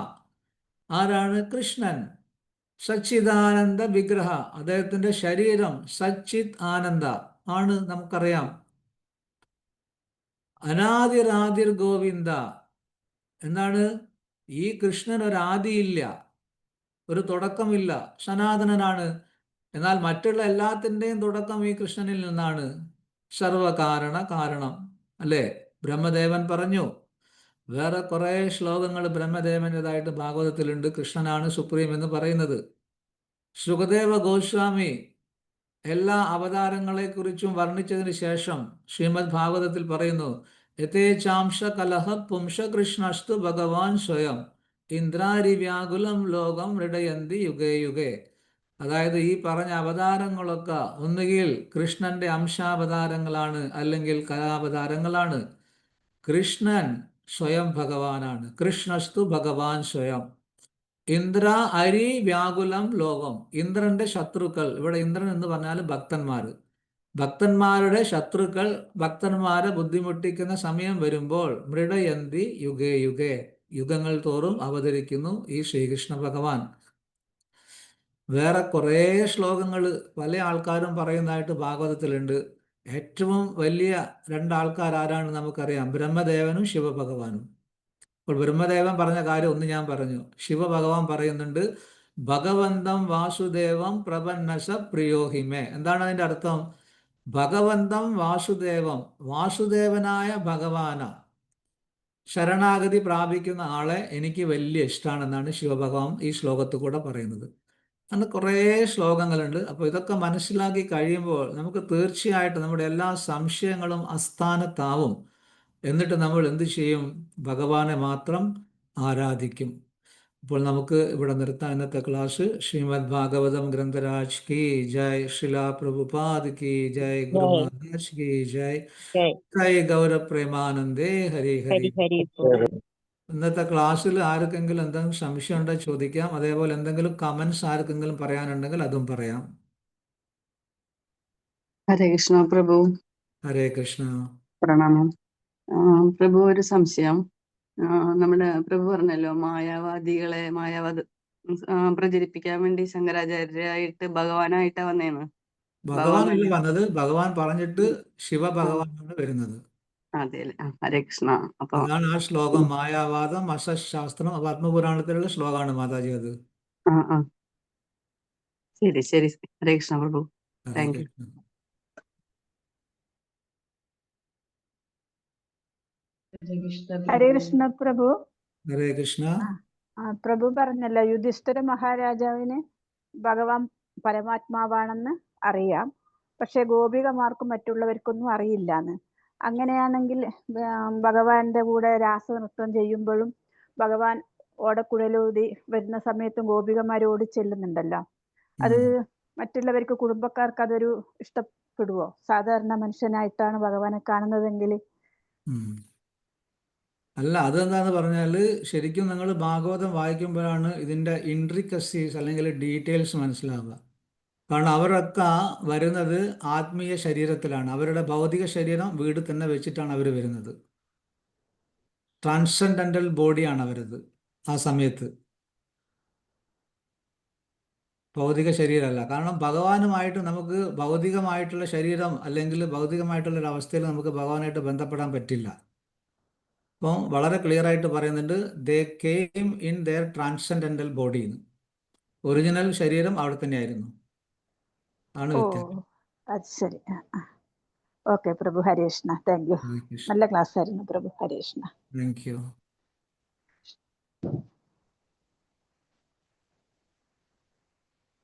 ആരാണ്? കൃഷ്ണൻ. സച്ചിദാനന്ദ വിഗ്രഹ, അദ്ദേഹത്തിന്റെ ശരീരം സച്ചിത് ആനന്ദ ആണ്, നമുക്കറിയാം. അനാദിരാദിർ ഗോവിന്ദ, എന്താണ്? ഈ കൃഷ്ണൻ ഒരു ആദിയില്ല, ഒരു തുടക്കമില്ല, സനാതനനാണ്. എന്നാൽ മറ്റുള്ള എല്ലാത്തിൻ്റെയും തുടക്കം ഈ കൃഷ്ണനിൽ നിന്നാണ്. സർവകാരണ കാരണം, അല്ലേ? ബ്രഹ്മദേവൻ പറഞ്ഞു. വേറെ കുറേ ശ്ലോകങ്ങൾ ബ്രഹ്മദേവൻ്റെതായിട്ട് ഭാഗവതത്തിലുണ്ട്, കൃഷ്ണനാണ് സുപ്രീം എന്ന് പറയുന്നത്. സുഖദേവ ഗോസ്വാമി എല്ലാ അവതാരങ്ങളെക്കുറിച്ചും വർണ്ണിച്ചതിന് ശേഷം ശ്രീമദ് ഭാഗവതത്തിൽ പറയുന്നു, യഥേച്ഛാംശ കലഹ പുംസ കൃഷ്ണസ്തു ഭഗവാൻ സ്വയം ഇന്ദ്രാരി വ്യാകുലം ലോകം ഹൃദയന്തി യുഗേ യുഗേ. അതായത് ഈ പറഞ്ഞ അവതാരങ്ങളൊക്കെ ഒന്നുകിൽ കൃഷ്ണന്റെ അംശാവതാരങ്ങളാണ്, അല്ലെങ്കിൽ കലാവതാരങ്ങളാണ്. കൃഷ്ണൻ സ്വയം ഭഗവാനാണ്. കൃഷ്ണസ്തു ഭഗവാൻ സ്വയം. ഇന്ദ്ര അരി വ്യാകുലം ലോകം, ഇന്ദ്രന്റെ ശത്രുക്കൾ, ഇവിടെ ഇന്ദ്രൻ എന്ന് പറഞ്ഞാൽ ഭക്തന്മാർ, ഭക്തന്മാരുടെ ശത്രുക്കൾ ഭക്തന്മാരെ ബുദ്ധിമുട്ടിക്കുന്ന സമയം വരുമ്പോൾ മൃഡയന്തി യുഗേ യുഗേ, യുഗങ്ങൾ തോറും അവതരിക്കുന്നു ഈ ശ്രീകൃഷ്ണ ഭഗവാൻ. വേറെ കുറേ ശ്ലോകങ്ങൾ പല ആൾക്കാരും പറയുന്നതായിട്ട് ഭാഗവതത്തിലുണ്ട്. ഏറ്റവും വലിയ രണ്ടാൾക്കാർ ആരാണ് നമുക്കറിയാം, ബ്രഹ്മദേവനും ശിവഭഗവാനും. അപ്പോൾ ബ്രഹ്മദേവൻ പറഞ്ഞ കാര്യം ഒന്ന് ഞാൻ പറഞ്ഞു. ശിവഭഗവാൻ പറയുന്നുണ്ട്, ഭഗവന്തം വാസുദേവം പ്രപന്നസ പ്രിയോഹിമേ. എന്താണ് അതിൻ്റെ അർത്ഥം? ഭഗവന്തം വാസുദേവം, വാസുദേവനായ ഭഗവാന ശരണാഗതി പ്രാപിക്കുന്ന ആളെ എനിക്ക് വലിയ ഇഷ്ടമാണെന്നാണ് ശിവഭഗവാൻ ഈ ശ്ലോകത്തിൽ കൂടെ പറയുന്നത്. അങ്ങനെ കുറേ ശ്ലോകങ്ങളുണ്ട്. അപ്പോൾ ഇതൊക്കെ മനസ്സിലാക്കി കഴിയുമ്പോൾ നമുക്ക് തീർച്ചയായിട്ടും നമ്മുടെ എല്ലാ സംശയങ്ങളും അസ്ഥാനത്താവും. എന്നിട്ട് നമ്മൾ എന്ത് ചെയ്യും? ഭഗവാനെ മാത്രം ആരാധിക്കും. അപ്പോൾ നമുക്ക് ഇവിടെ നിർത്താം ഇന്നത്തെ ക്ലാസ്. ശ്രീമദ് ഭാഗവതം ഗ്രന്ഥരാജ് കി ജയ്, ശിലാ പ്രഭുപാദ് കി ജയ്, ഗുരു മഹാരാജ് കി ജയ്, ജയ് ഗൗര പ്രേമാനന്ദേ ഹരി ഹരി. ഇന്നത്തെ ക്ലാസ്സിൽ ആർക്കെങ്കിലും എന്തെങ്കിലും സംശയം ഉണ്ടെങ്കിൽ ചോദിക്കാം. അതേപോലെ എന്തെങ്കിലും കമന്റ്സ് ആർക്കെങ്കിലും പറയാനുണ്ടെങ്കിൽ അതും പറയാം. ഹരേ കൃഷ്ണ പ്രഭു. ഹരേ കൃഷ്ണ. പ്രണാമം. പ്രഭു, ഒരു സംശയം. നമ്മുടെ പ്രഭു പറഞ്ഞല്ലോ മായാവാദികളെ പ്രചരിപ്പിക്കാൻ വേണ്ടി ശങ്കരാചാര്യരായിട്ട് ഭഗവാനായിട്ടാ വന്നേന്ന്. ഭഗവാനല്ല വന്നത്, ഭഗവാൻ പറഞ്ഞിട്ട് ശിവഭഗവാനാണ് വരുന്നത്. അതെ അല്ലേ? ഹരേ കൃഷ്ണ. അപ്പൊ അതാണ് ആ ശ്ലോകം, മായാവാദം അസശാസ്ത്രം, പത്മപുരാണത്തിലുള്ള ശ്ലോകമാണ് മാതാജി അത്. ആ ശരി ശരി. ഹരേ കൃഷ്ണ പ്രഭു. ഹരേ താങ്ക് യു. കൃഷ്ണ. ഹരേ കൃഷ്ണ പ്രഭു. ഹരേ കൃഷ്ണ. പ്രഭു പറഞ്ഞല്ലോ യുധിഷ്ഠിര മഹാരാജാവിന് ഭഗവാൻ പരമാത്മാവാണെന്ന് അറിയാം, പക്ഷെ ഗോപികമാർക്കും മറ്റുള്ളവർക്കൊന്നും അറിയില്ലാന്ന്. അങ്ങനെയാണെങ്കിൽ ഭഗവാന്റെ കൂടെ രാസനൃത്തം ചെയ്യുമ്പോഴും ഭഗവാൻ ഓടക്കുഴലൂതി വരുന്ന സമയത്തും ഗോപികമാർ ഓടി ചെല്ലുന്നുണ്ടല്ലോ, അത് മറ്റുള്ളവർക്ക്, കുടുംബക്കാർക്ക് അതൊരു ഇഷ്ടപ്പെടുവോ? സാധാരണ മനുഷ്യനായിട്ടാണ് ഭഗവാനെ കാണുന്നതെങ്കിൽ. അല്ല, അതെന്താന്ന് പറഞ്ഞാൽ ശരിക്കും നിങ്ങൾ ഭാഗവതം വായിക്കുമ്പോഴാണ് ഇതിൻ്റെ ഇൻട്രിക്കസീസ് അല്ലെങ്കിൽ ഡീറ്റെയിൽസ് മനസ്സിലാവുക. കാരണം അവരൊക്കെ വരുന്നത് ആത്മീയ ശരീരത്തിലാണ്. അവരുടെ ഭൗതിക ശരീരം വീട് തന്നെ വെച്ചിട്ടാണ് അവർ വരുന്നത്. ട്രാൻസെൻഡൻ്റൽ ബോഡിയാണ് അവരത് ആ സമയത്ത്, ഭൗതിക ശരീരമല്ല. കാരണം ഭഗവാനുമായിട്ട് നമുക്ക് ഭൗതികമായിട്ടുള്ള ശരീരം അല്ലെങ്കിൽ ഭൗതികമായിട്ടുള്ള ഒരു അവസ്ഥയിൽ നമുക്ക് ഭഗവാനായിട്ട് ബന്ധപ്പെടാൻ പറ്റില്ല. അപ്പം വളരെ ക്ലിയർ ആയിട്ട് പറയുന്നുണ്ട്, they came in their transcendental body. Original ശരീരം അവിടെ തന്നെയായിരുന്നു. ആണ് ഓ വ്യത്യാസം. അത് ശരി. ഓക്കെ പ്രഭു, ഹരേ കൃഷ്ണ. Thank you. ഹരേ കൃഷ്ണ. നല്ല ക്ലാസ് ആയിരുന്നു പ്രഭു. ഹരേ കൃഷ്ണ. Thank you.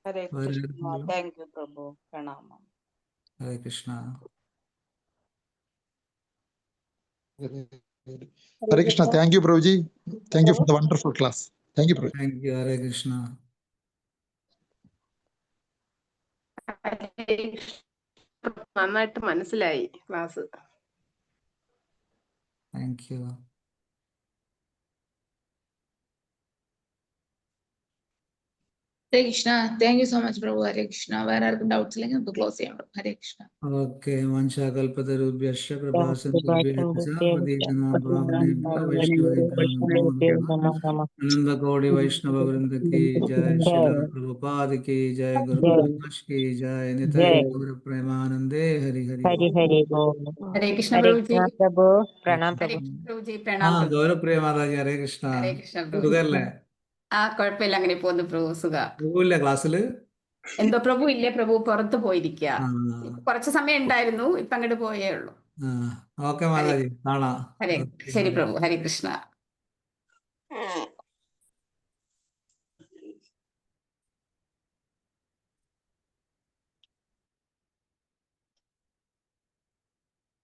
ഹരേ വേറെ കൃഷ്ണ. ആർക്കെങ്കിലും? താങ്ക് യു പ്രഭു. പ്രണാമം. Hare Krishna. Hare Krishna. Thank you, Prabhuji. Thank you for the wonderful class. Thank you, Prabhuji. Thank you. Hare Krishna. നന്നായിട്ട് മനസ്സിലായി class. Thank you. Hare Krishna. Thank you so much പ്രഭു. ഹരേ കൃഷ്ണ. വേറെ ആർക്കും ഡൗട്ട്സ് ഇല്ലെങ്കിൽ നമുക്ക് ക്ലോസ് ചെയ്യാം. ഹരേ കൃഷ്ണ. ഓക്കെ. വംശാകൽപതരുഭ്യശ്ച കൃപാസിന്ധുഭ്യശ്ച പതിതാനാം പാവനേഭ്യോ വൈഷ്ണവേഭ്യോ നമോ നമഃ. അനന്തകോടി വൈഷ്ണവവൃന്ദ की जय, श्रील प्रभुपाद की जय, गुरु प्रकाश की जय, निताय गौर प्रेमानंदे हरि हरि ഹരി बोल. ഹരി ബോൽ. ഹരേ കൃഷ്ണ ഹരേ പ്രഭുജി. കൃഷ്ണ പ്രഭു. പ്രണാം ഹരേ പ്രഭു. കൃഷ്ണ പ്രഭുജി. ആ പ്രണാം പ്രഭു. ഗൗരവപ്രിയ മാതാജി, ഹരേ കൃഷ്ണ. ഹരേ കൃഷ്ണ പ്രഭു. സുഖല്ലേ? കുഴപ്പമില്ല, അങ്ങനെ പോകുന്നു പ്രഭു. സുഖ. സുഖമില്ല ക്ലാസ്സില്? എന്തോ പ്രഭു ഇല്ലേ പ്രഭു, പുറത്ത് പോയിരിക്കുക. ആ കുറച്ച് സമയം ഉണ്ടായിരുന്നു, ഇപ്പൊ അങ്ങോട്ട് പോയേ ഉള്ളൂ. ഓക്കെ ഹരേ മാതാജി, കാണാം. ഹരേ ഓക്കെ, ശരി ബൈ. പ്രഭു. ഹരേ കൃഷ്ണ.